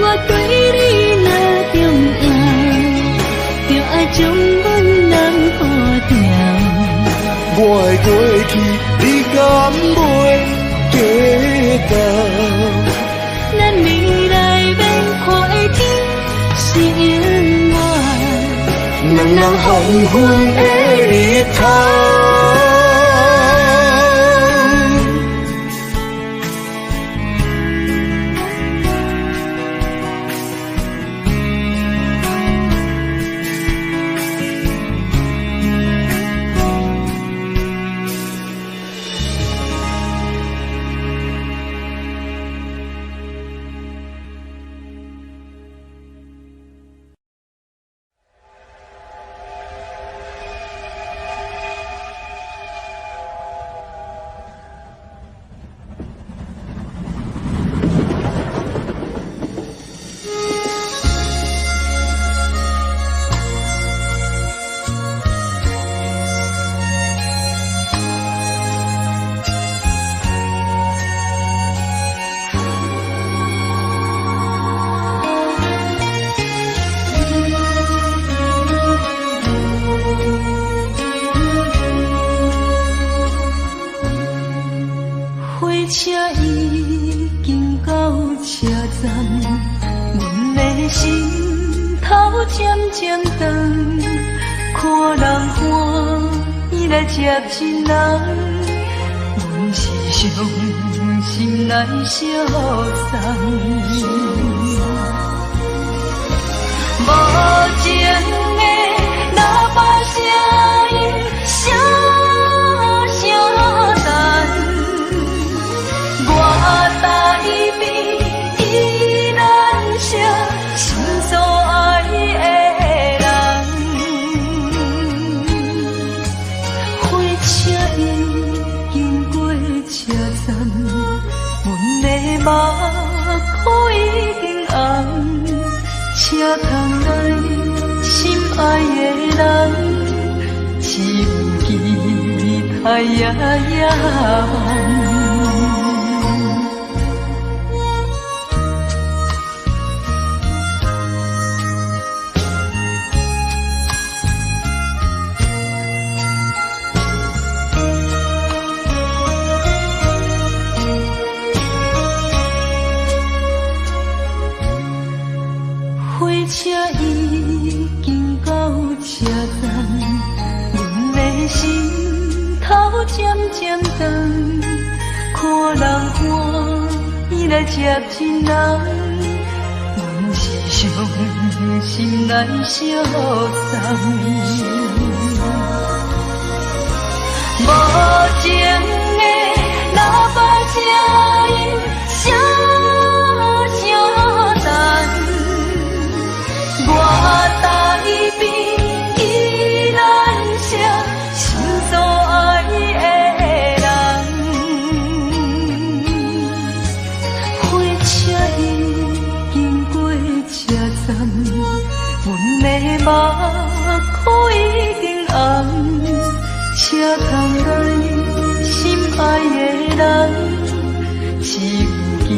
我对你若重要，就爱将阮人保掉。我的过去，你敢袂记到？咱未来要看的天是永远，人人黄昏的日头。渐渐长，看人欢喜来接亲人，阮是伤心来相送。无情的喇叭声音，声声淡，我台边依然是心所爱的人。火车已经过车站，阮的目眶已经红，车窗内心爱的人，只有期待夜夜梦。火车已经到车站，阮的心头渐渐长，看人欢喜来接亲人，阮是伤心来相送。无情的喇叭声音，声声淡，我台边依然是心所爱的人。火车已经过车站，阮的目眶已经红，车窗内心爱的人，只有期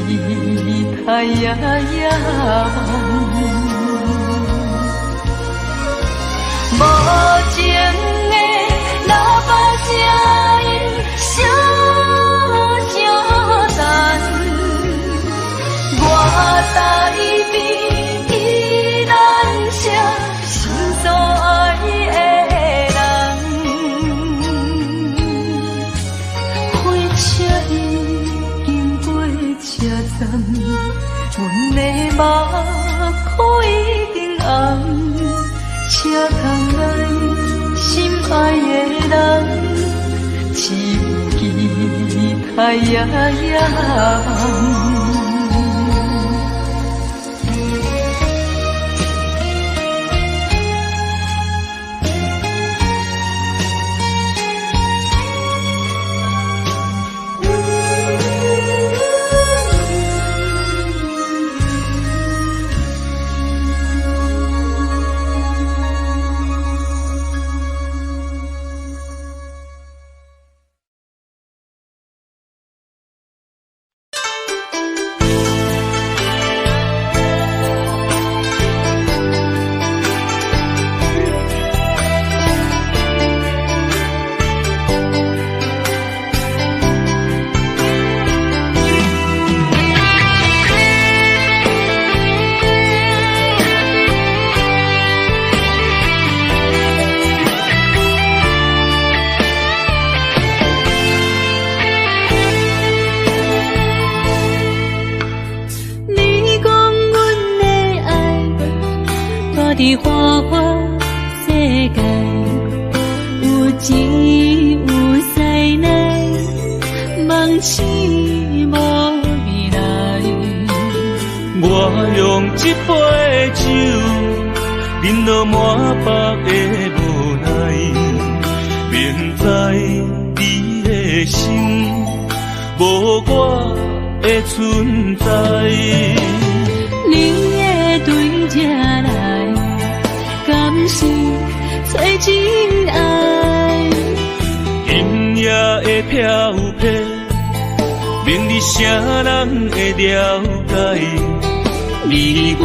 待夜夜梦。无情的喇叭声音，声声淡，我台边依然是心所爱的人。火车已经过车站，阮的目眶已经红，车窗内心爱的人，只有期待夜夜梦。伫花花世界，有钱有势来，梦醒无未来。我用一杯酒，饮落满腹的无奈，明知你的心无我的存在。你的对这来，敢是找真爱？今夜的飘泊，明日谁人会了解？你我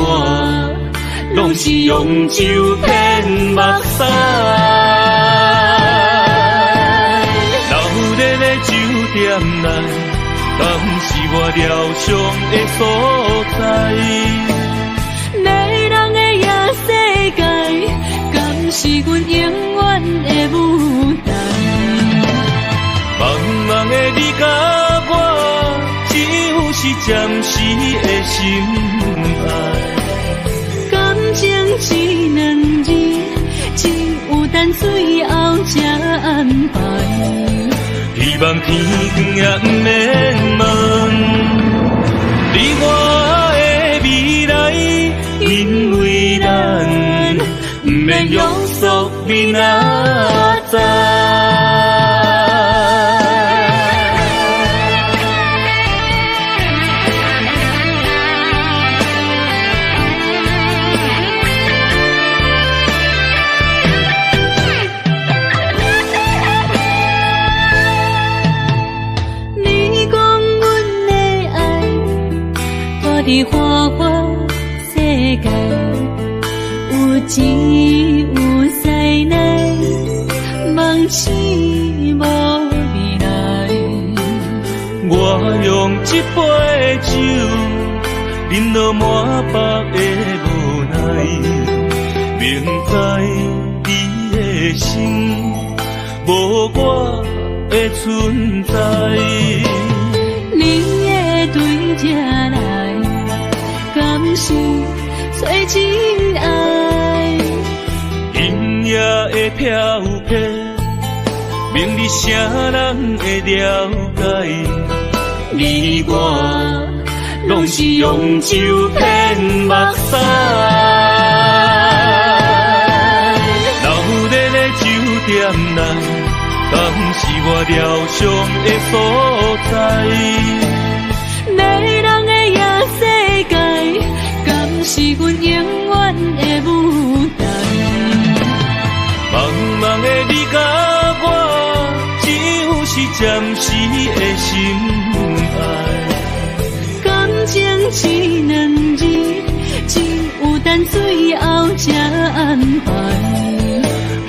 拢是用酒骗目屎，流热的酒店内，敢是我疗伤的所在？迷人的夜世是阮永远的舞台。茫茫的你甲我，只有是暂时的心爱。感情只两字，只有等最后才安排。希望天光也不免问，你我的未来，因为咱不免约束明仔载。伫花花世界，有钱有灾难，梦醒无未来。我用一杯酒，饮落满腹的无奈，明知你的心无我的存在。你的对这来，敢是找真爱？音乐的飘飘，明日啥人会了解？你我拢是用酒骗目屎，留在咧酒店内，敢是我疗伤的所在？迷人的夜世界，敢是阮永远的舞台？茫茫的你甲我，只有是暂时的心爱。感情只两字，只有等最后才安排。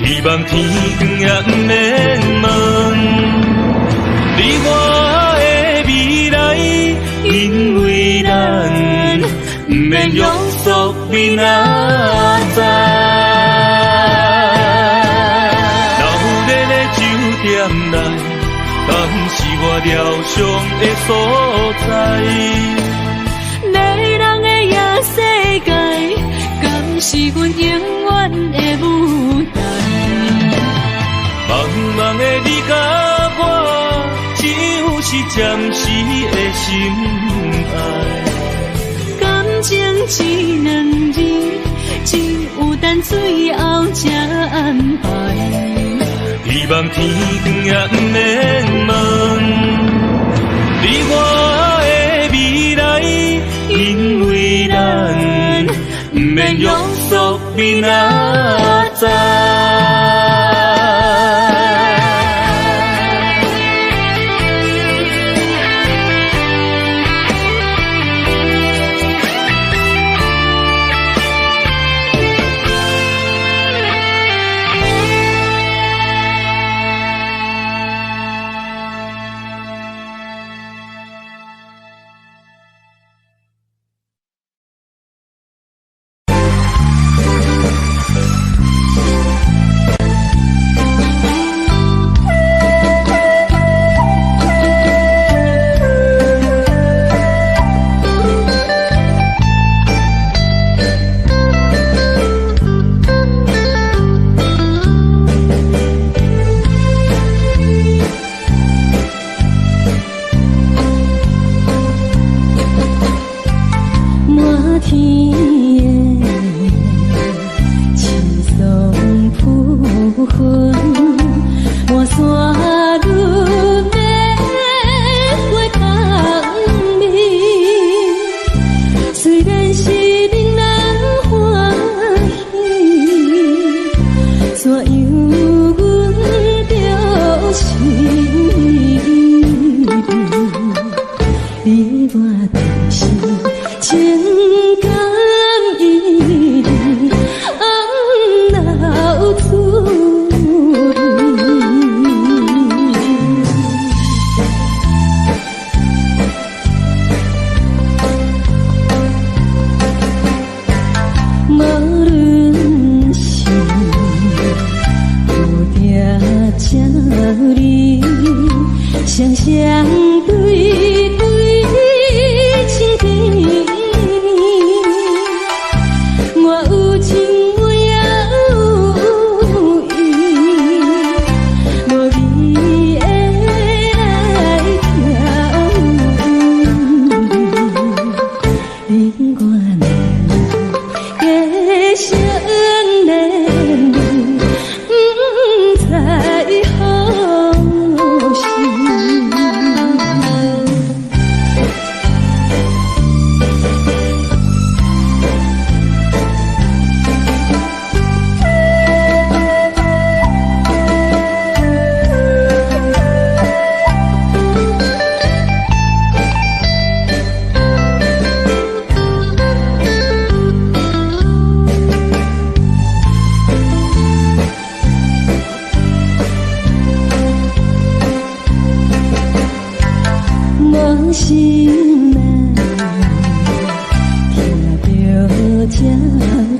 希望天光也不免问，你我的未来，因为咱不免约束明仔载。留在咧酒店内，敢是我疗伤的所在？迷人的夜世界，敢是阮永远的舞台？茫茫的你甲我，只有是暂时的心爱。感情只两字，只有等最后才安排。希望天光也不免问，你我的未来，因为咱不免约束明仔载。你，双双对对情甜蜜。我有情我也有意，无你的来听，你我两个相恋，不知何时。无心难，听着悄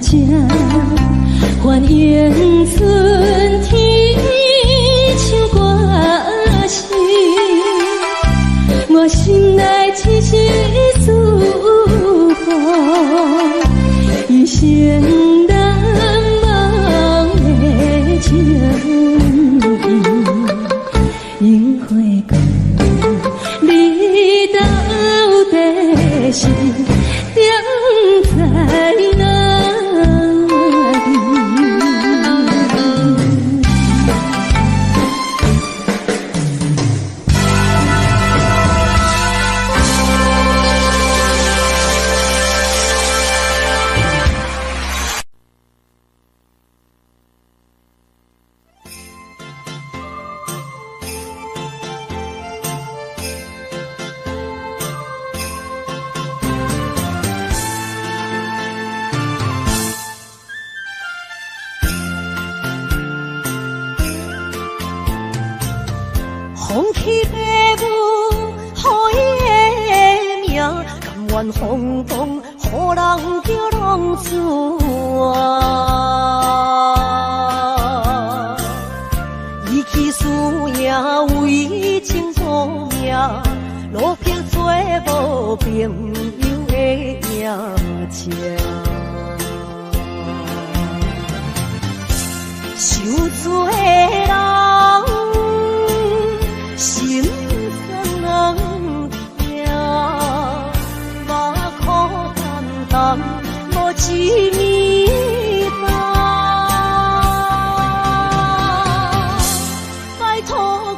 悄，欢迎春天唱歌声，我心内只是祝福，一生难忘的情谊，樱花高。你到底是踮在哪里？风起白雾，予伊的名，甘愿风动，予人叫浪子啊。伊去思也为情做命，路边做无朋友的影情。受罪的人。心酸人听，目眶淡淡，无一面红。拜托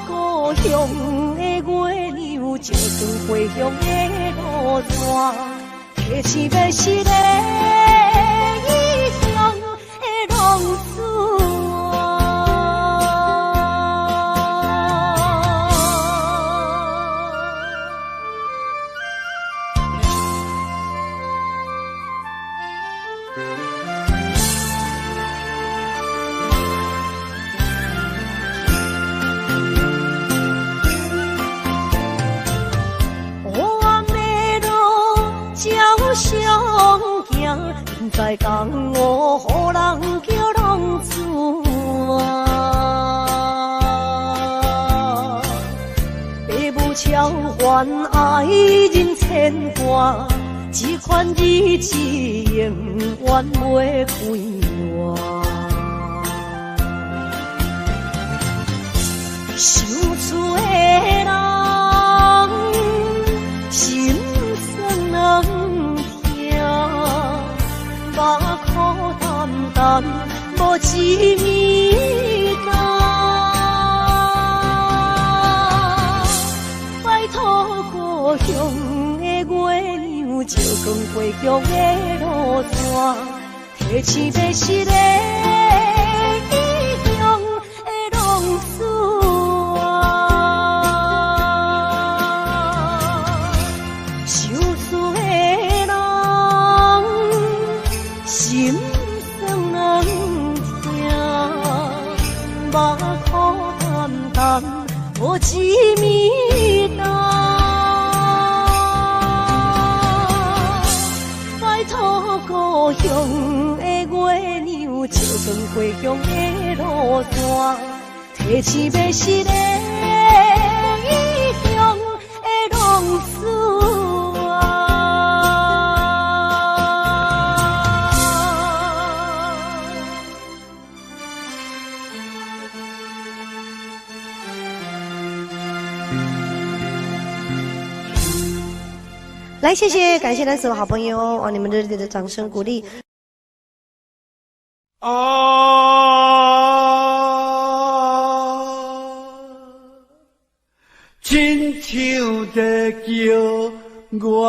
故乡的月亮，照光回乡的路线，提醒要是个异乡的浪子。在江湖，予人叫浪子啊！父母超还爱人牵挂，这款日子永远袂快活。受罪的人，心酸人听。目眶淡淡，无一面红。拜托故乡的月亮，照光回乡的路线，提醒要是个异乡的浪子啊。受罪的人。心酸人听，目眶淡淡，无一面红。拜托故乡的月亮，照光回乡的路线，提起要是个异乡的浪子啊。来，谢谢，感谢咱所有好朋友哦，你们热烈的掌声鼓励。亲像在叫我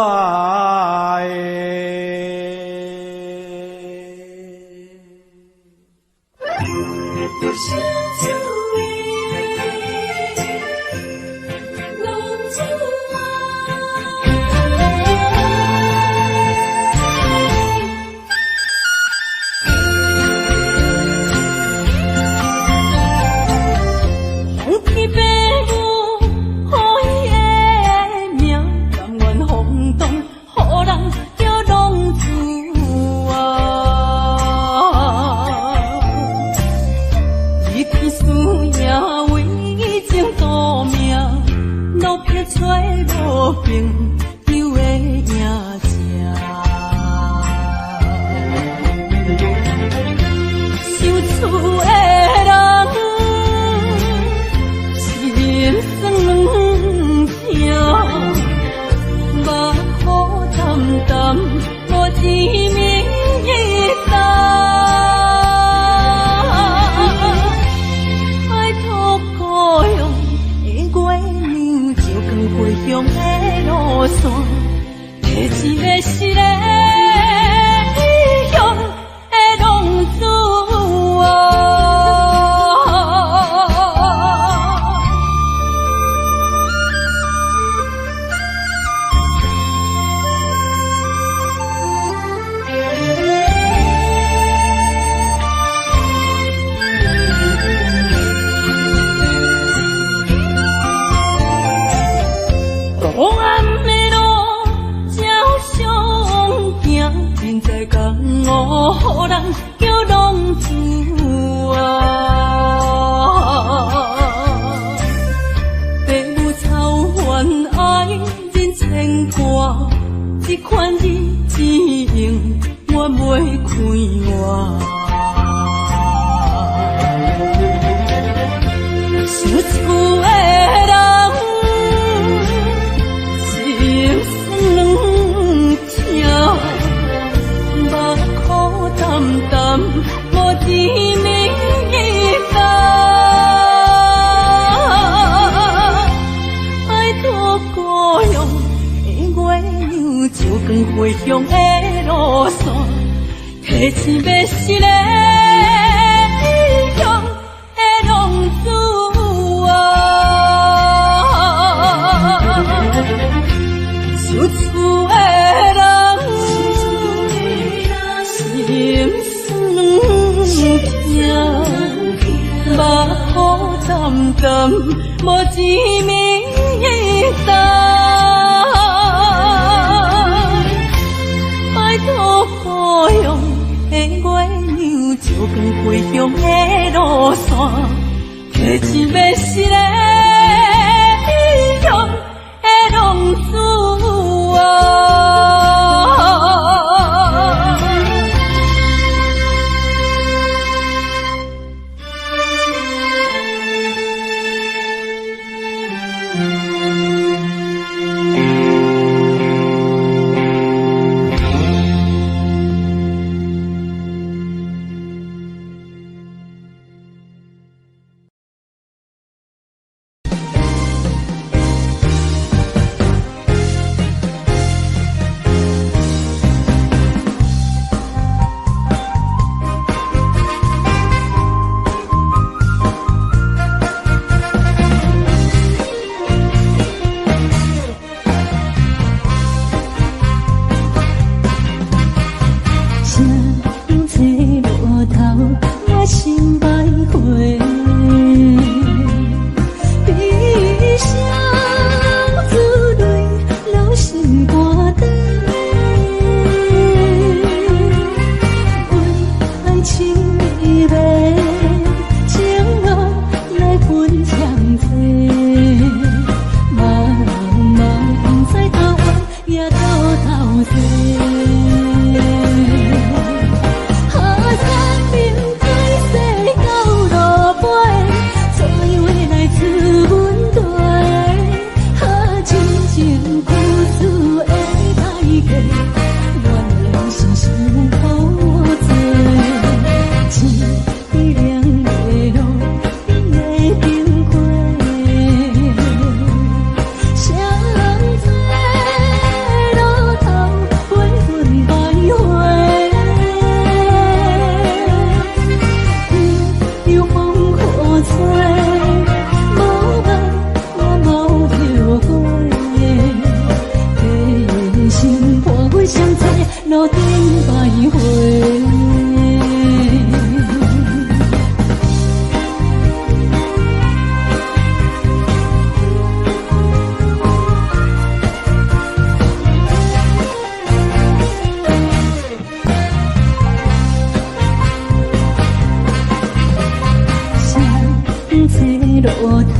这路头，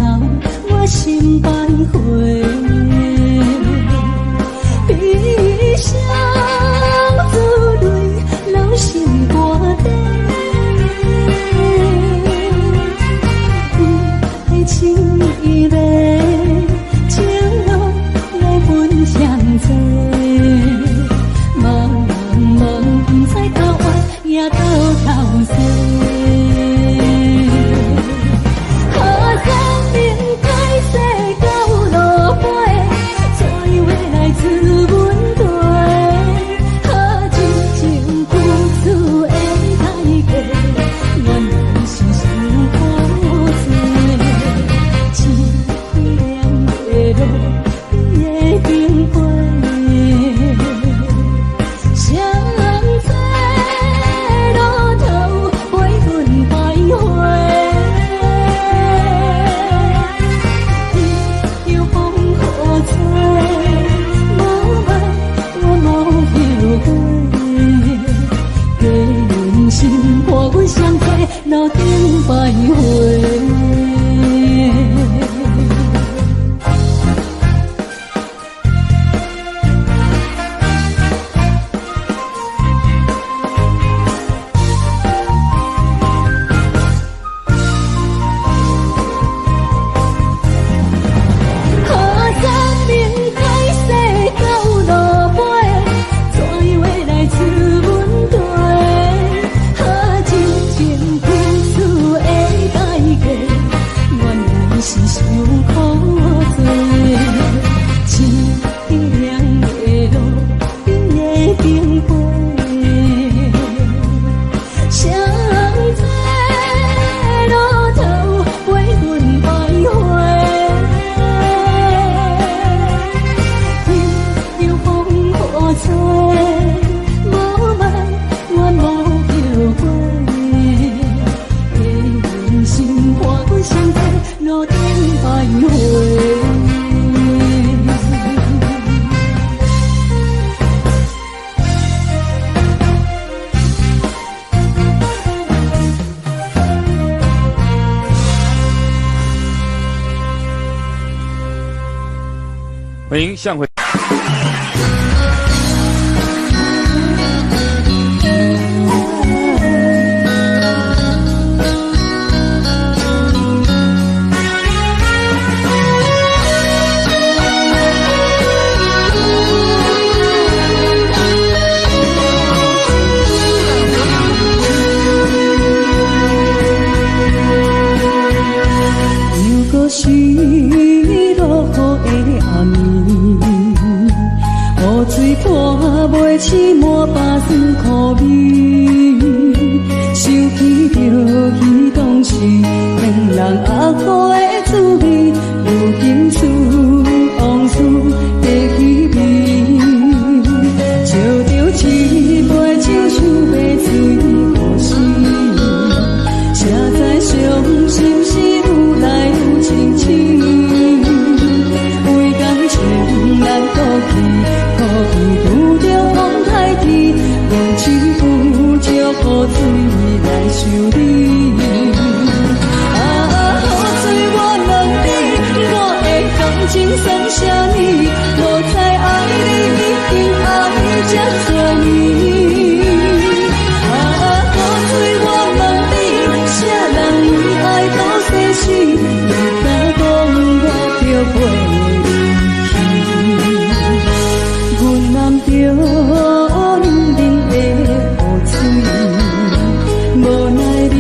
我心徘徊。悲伤珠泪，流心肝底。爱情依恋，情路来分相济。茫茫不知到弯也到头西。路顶徘徊。欢迎向回。如果是落雨的暗暝，雨水泼袂起满巴酸苦味，想起着彼当时恋人压苦的滋味，如今思往事的气味，笑着一杯酒想要醉故事，写在伤心时愈来愈清醒。为感情难过去，可比拄着风台天，用情负照雨水来修理。雨水我问你，我的感情算啥呢？无再爱你，已经爱这多年。雨水我问你，啥人为爱到世事，不敢讲我着陪。阮难着冷冷的雨水，无奈你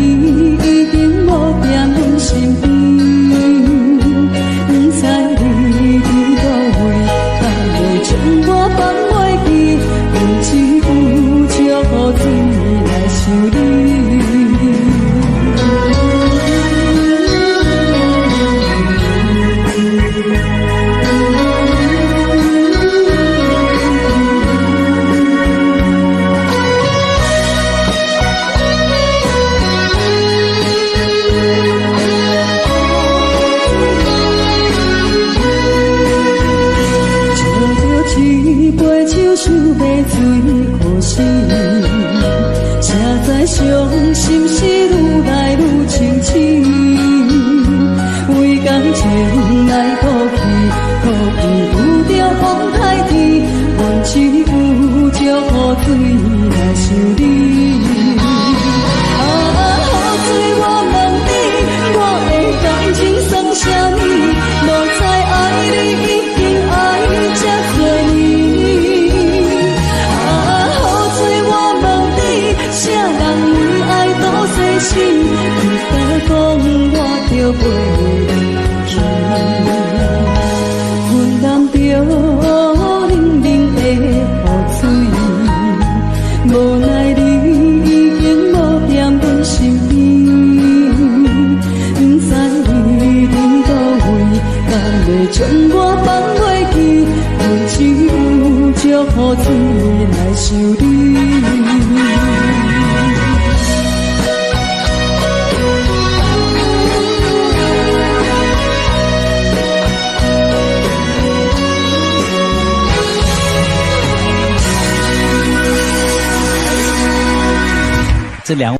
已经无在阮身边，不知你伫水来想你。雨水我问你，我的感情算啥物？无知爱你已经爱这多年。雨水我问你，啥人为爱多细心？不敢讲我就袂离去。阮淋着冷冷的雨水，无奈你已经无踮阮身边。不知你伫倒位，敢会将我放袂记？阮只有借雨水来想你。这两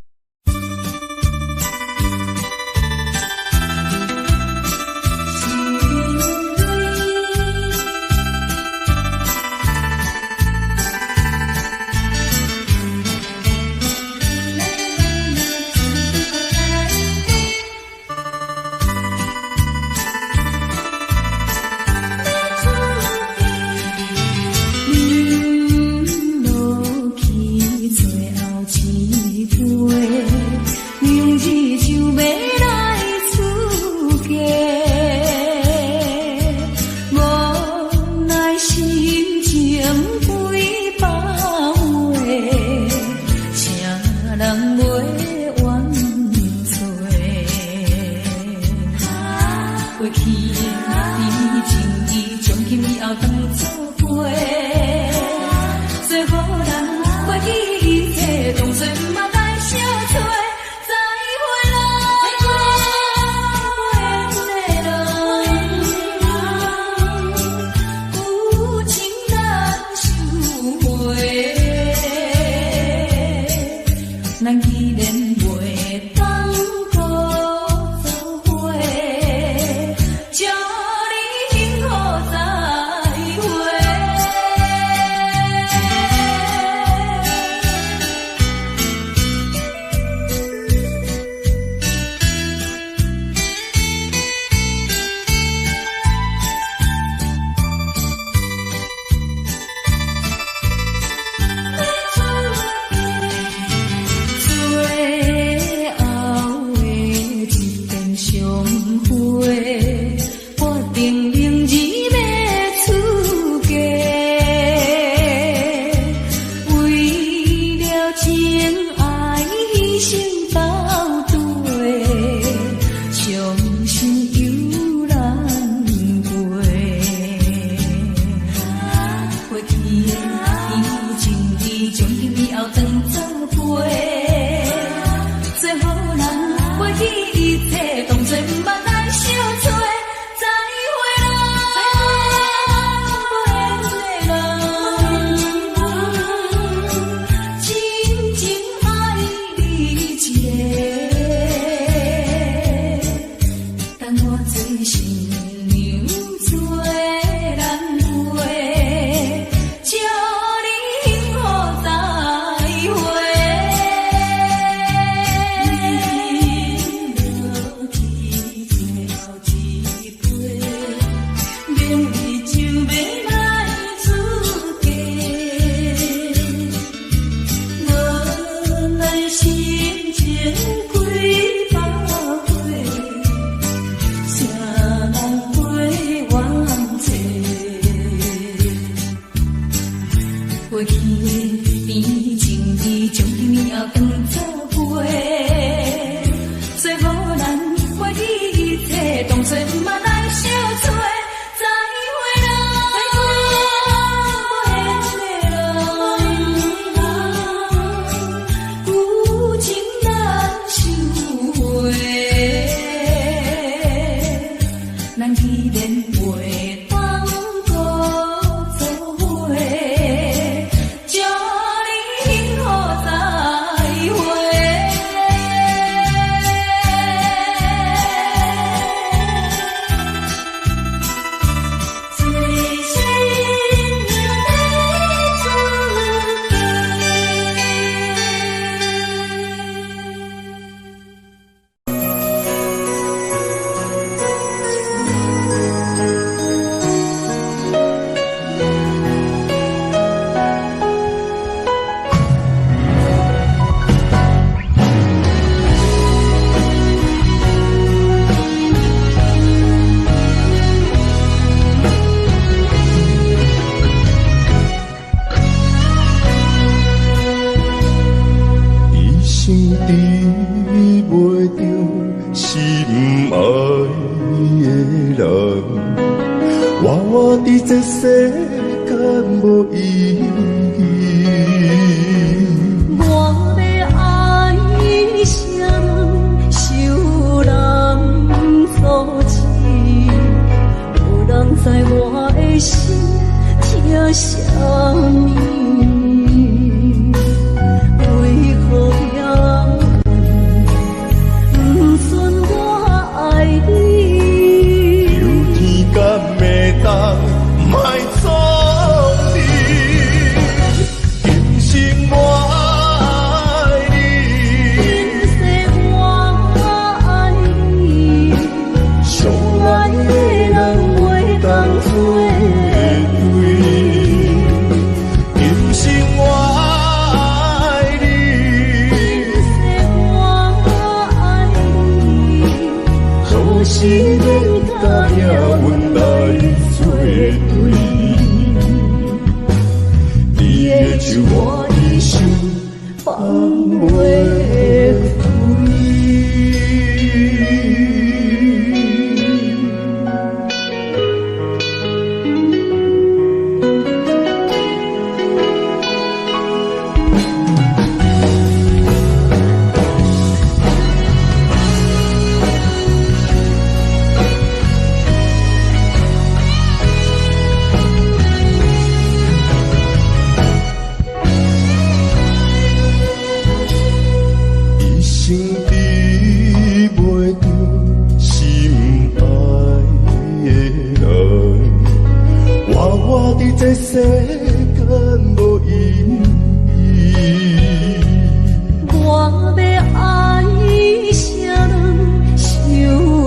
的人，我伫这世间无意义。我要爱谁人，受人所欺，无人知我的心疼啥物。为何要不准我爱你？有天敢会当卖错你，今生我爱你，今世我爱你，相爱的人袂当做对。今生我爱你，可是恁甲命运来作对，你的手我的手放袂开。一生比袂着心爱的人，我伫这世间无意义。我要爱谁人，受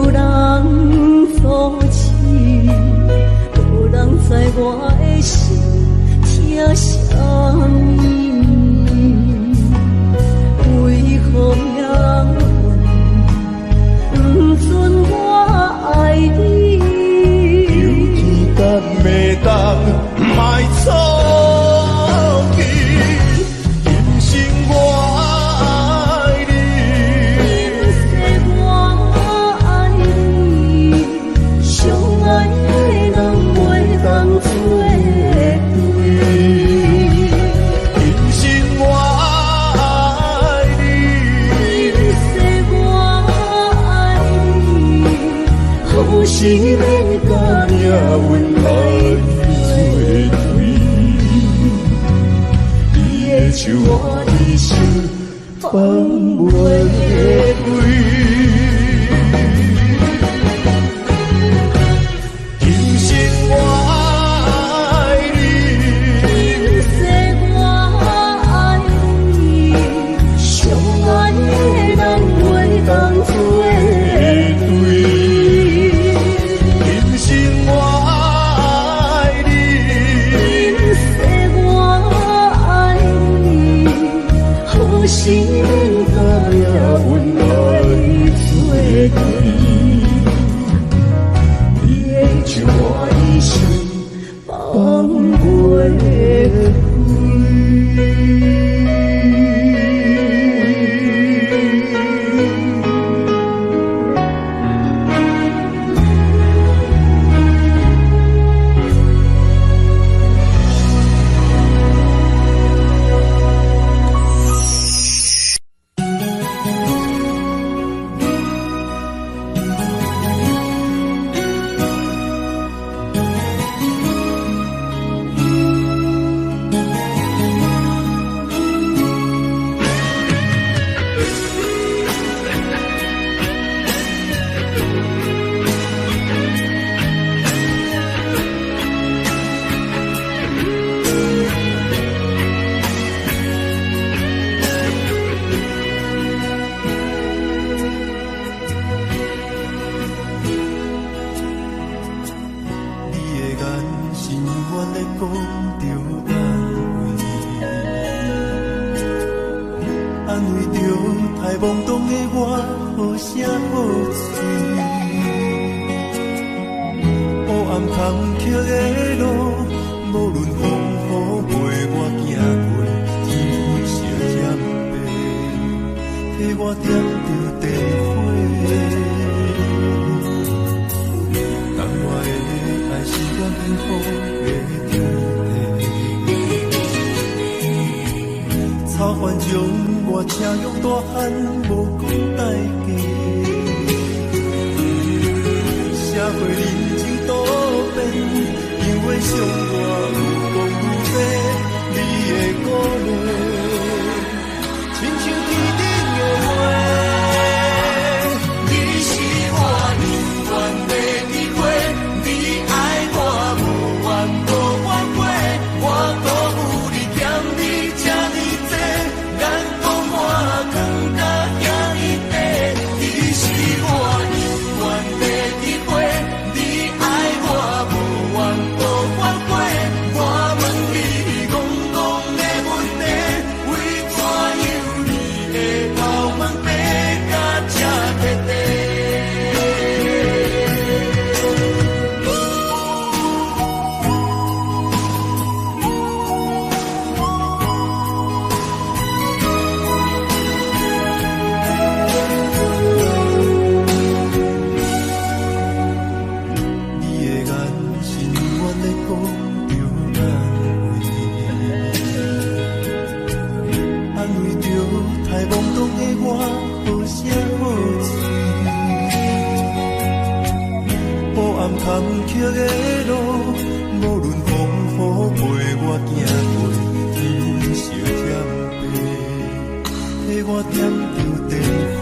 人所欺，无人知我的心疼啥物。为何命运不准我爱你？有天敢会当卖错去，今生我爱你，今世我爱你，相爱的人袂当做对。今生我爱你，今世我爱你，可是恁甲命运来作对，你的手我的手放袂开。今生我爱你，今世我爱你，相爱的人袂当做对。今生我爱你，今世我爱你，可是恁甲命运来作对。你的手我的手放袂我点着电火。用大汉无讲代价，社会人情多变，因为相我愈讲愈多，你的鼓励，亲像天顶的花。坎坷的路，无论风雨陪我行过，天色渐白，替我点着灯火。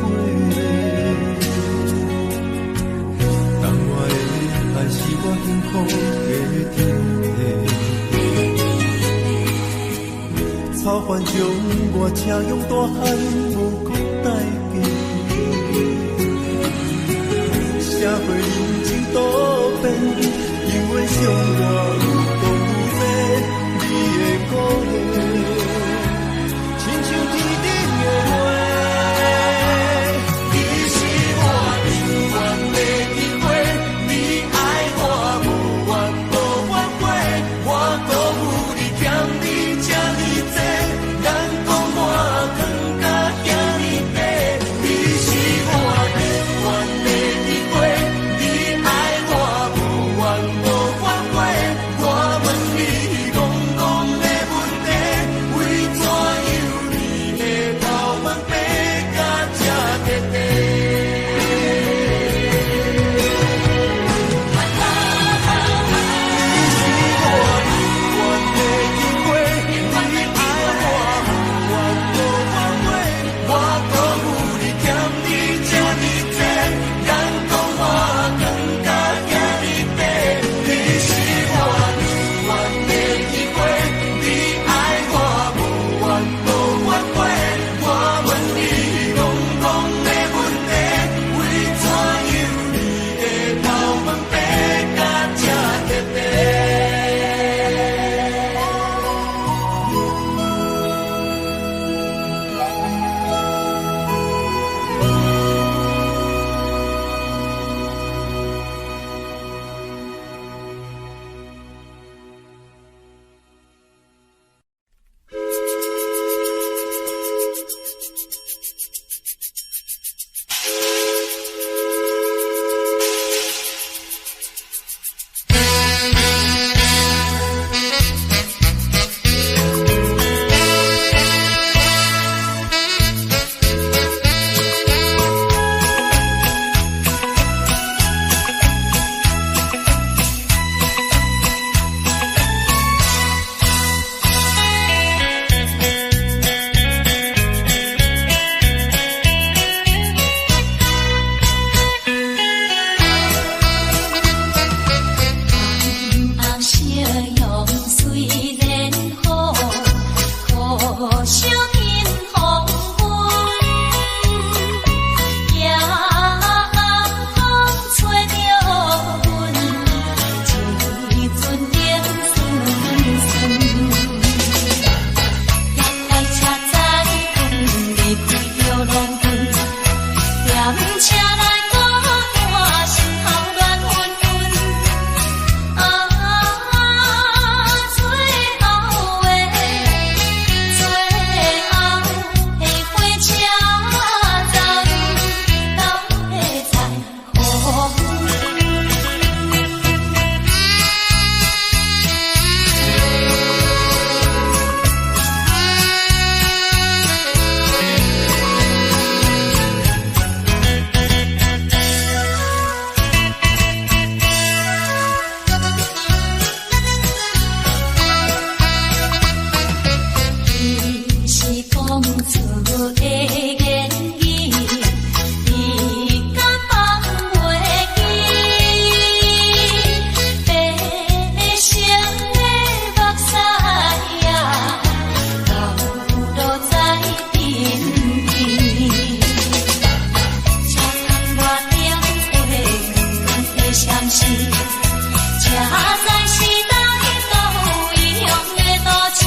当我的爱是我幸福的天地，草原将我车用大汉无讲代价，社会人情多。因为相我愈讲愈多，你的鼓励，亲像天顶的花。你是我永远的体会，你爱我无怨无反悔，我辜负你欠你这么多，眼光我更加惊你白。你是我永远的体会。暂时，车载时代都一样的都市。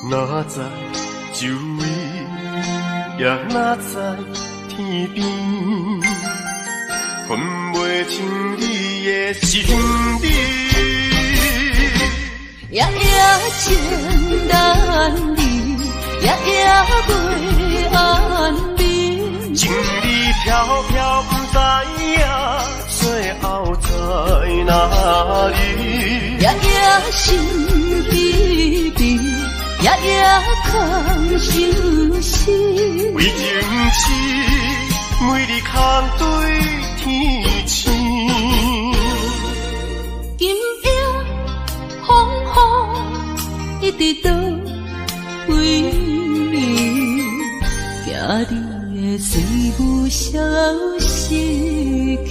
哪知周围，也哪知天边，分袂清你的心理。夜夜情难离，夜夜袂安眠。情理飘飘，不知影最后在哪里。夜夜心悲悲。夜夜空相思，为情痴，每日空对天星。今夜风雨一直到为你，惊你的随我消失去。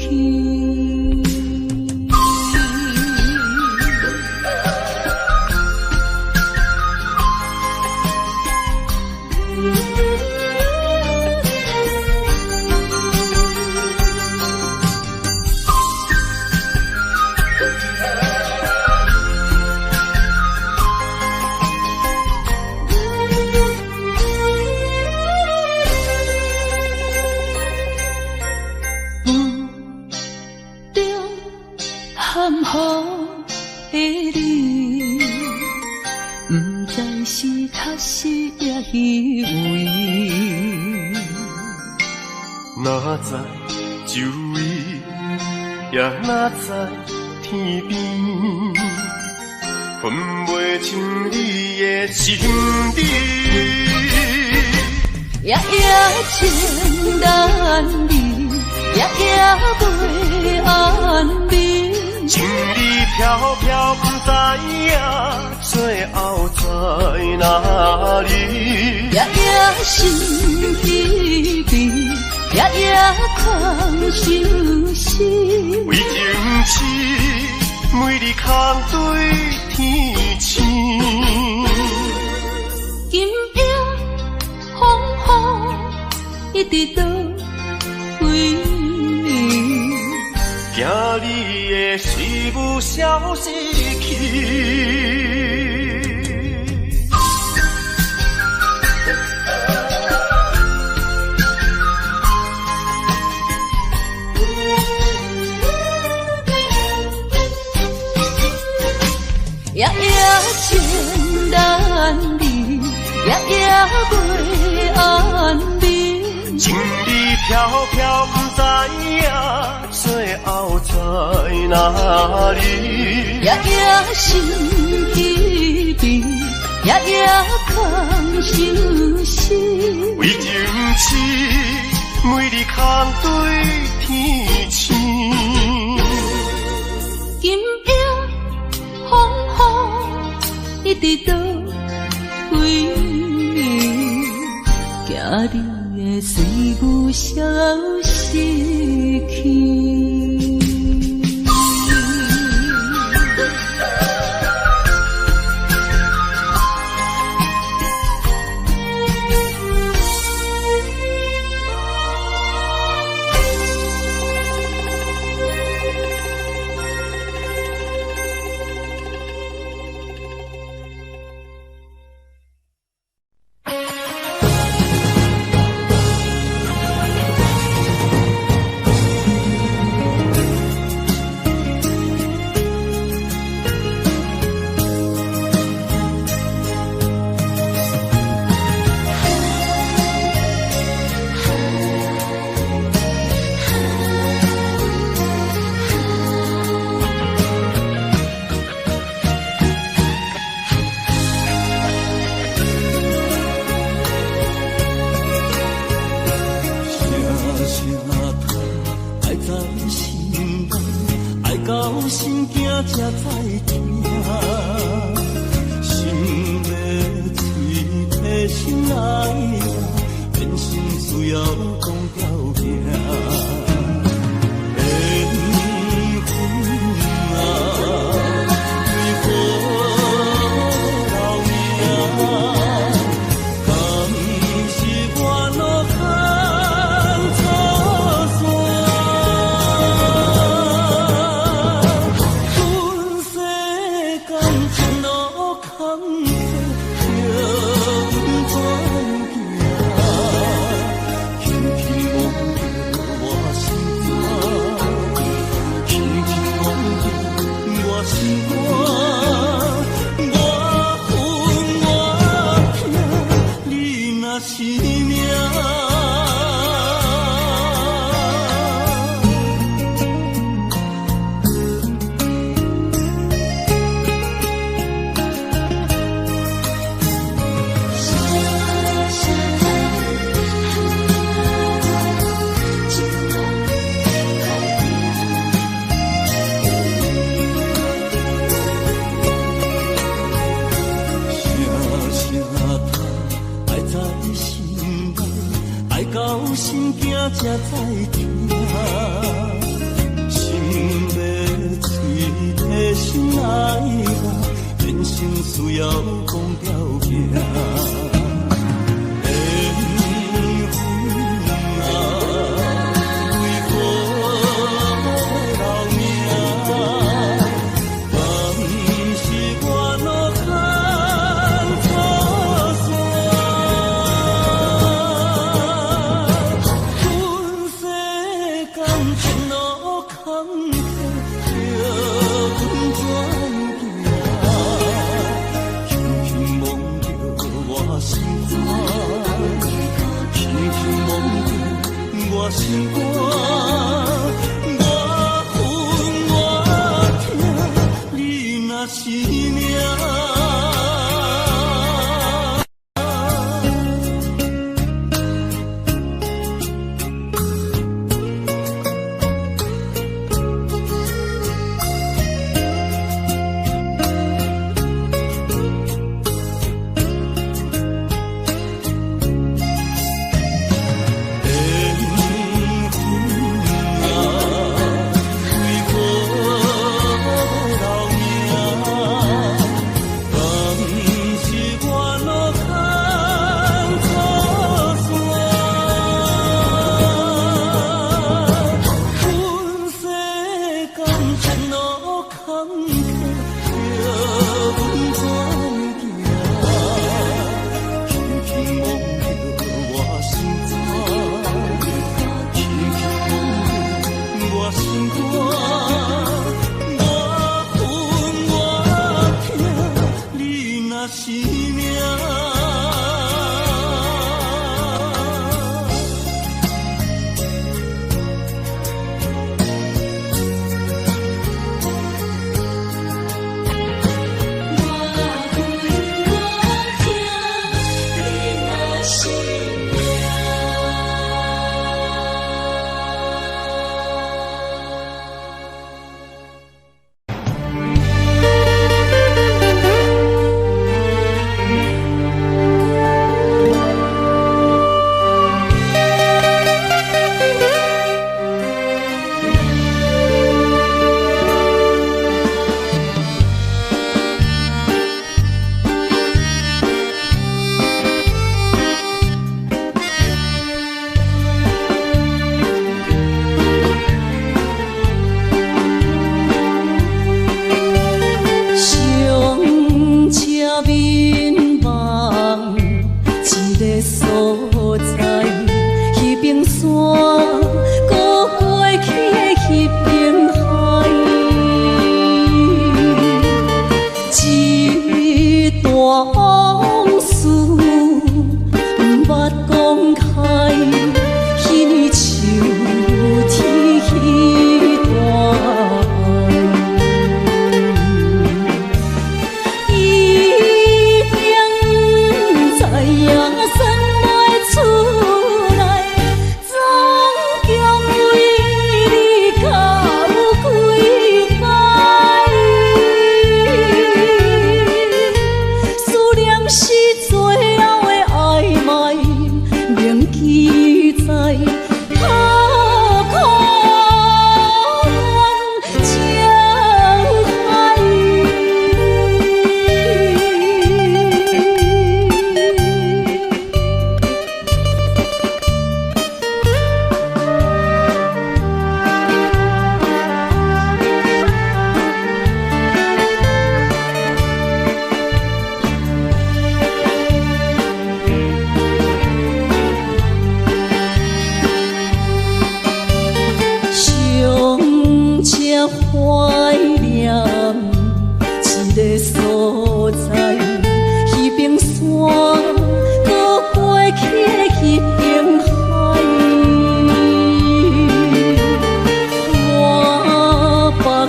哪知周围，也哪知天边，分袂清你的心理。夜夜情难离，夜夜袂安眠。情理飘飘，不知影最后在哪里。夜夜心悲悲，夜夜空相思。为情痴，每日空对天星。今夜风雨一直到为你，惊你的水母消失去。夜夜情难离，夜夜袂安眠。情意飘飘，不知影最后在哪里。夜夜心依依，夜夜空相思。为情痴，每日空对天星。今夜风雨一直倒归暝，惊你的水母消失去。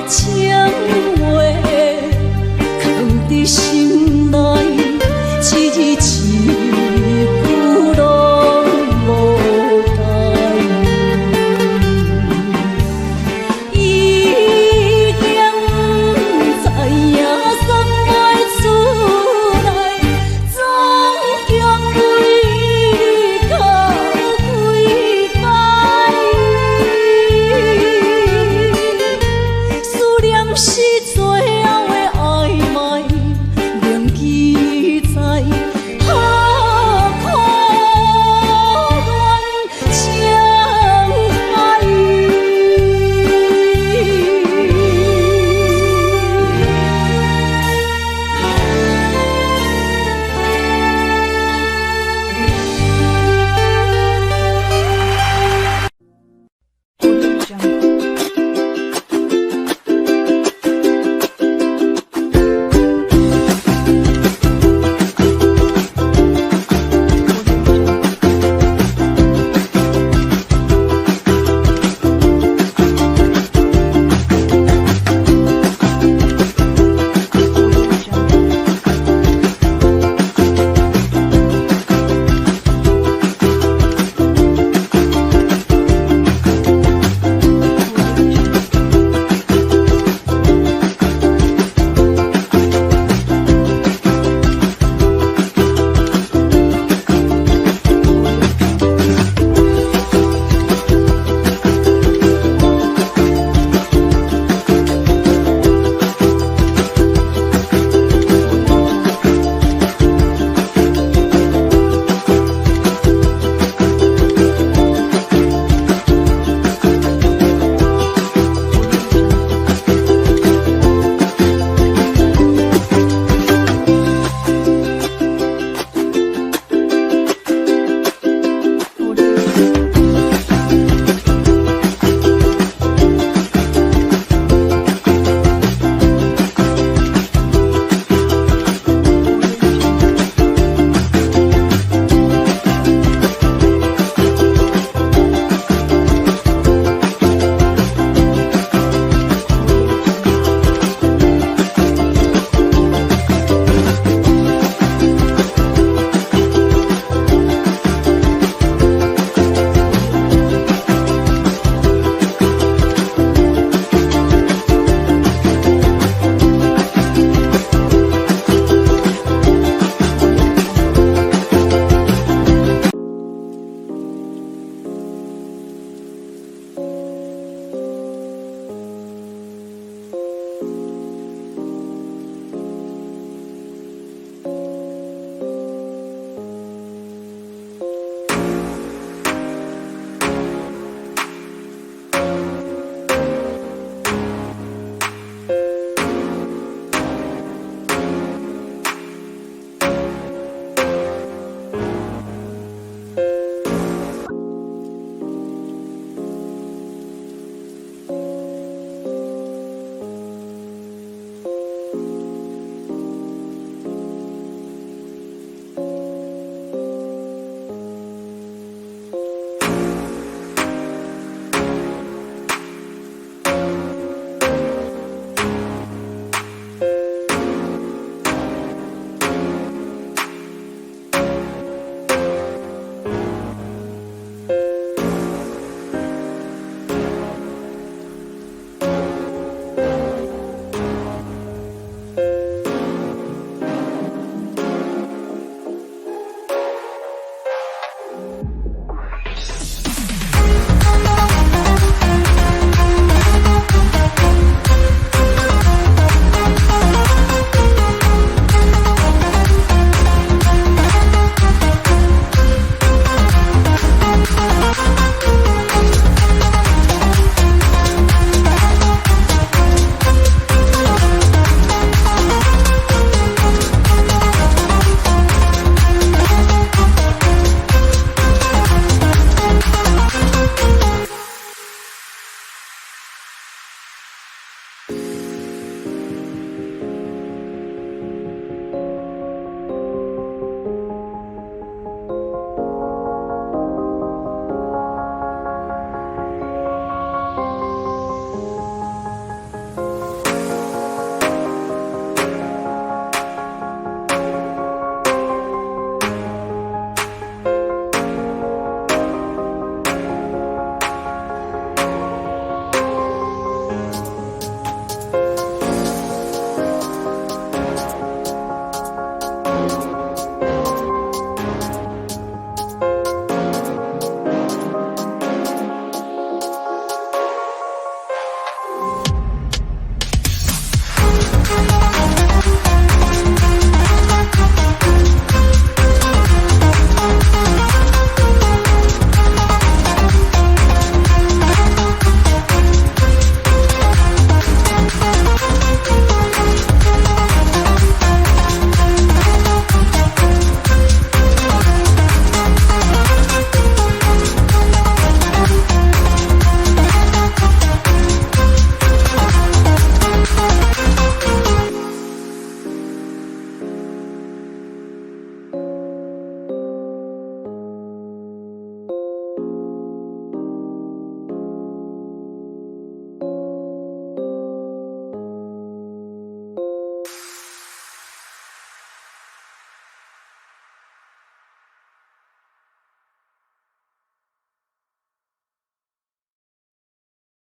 情。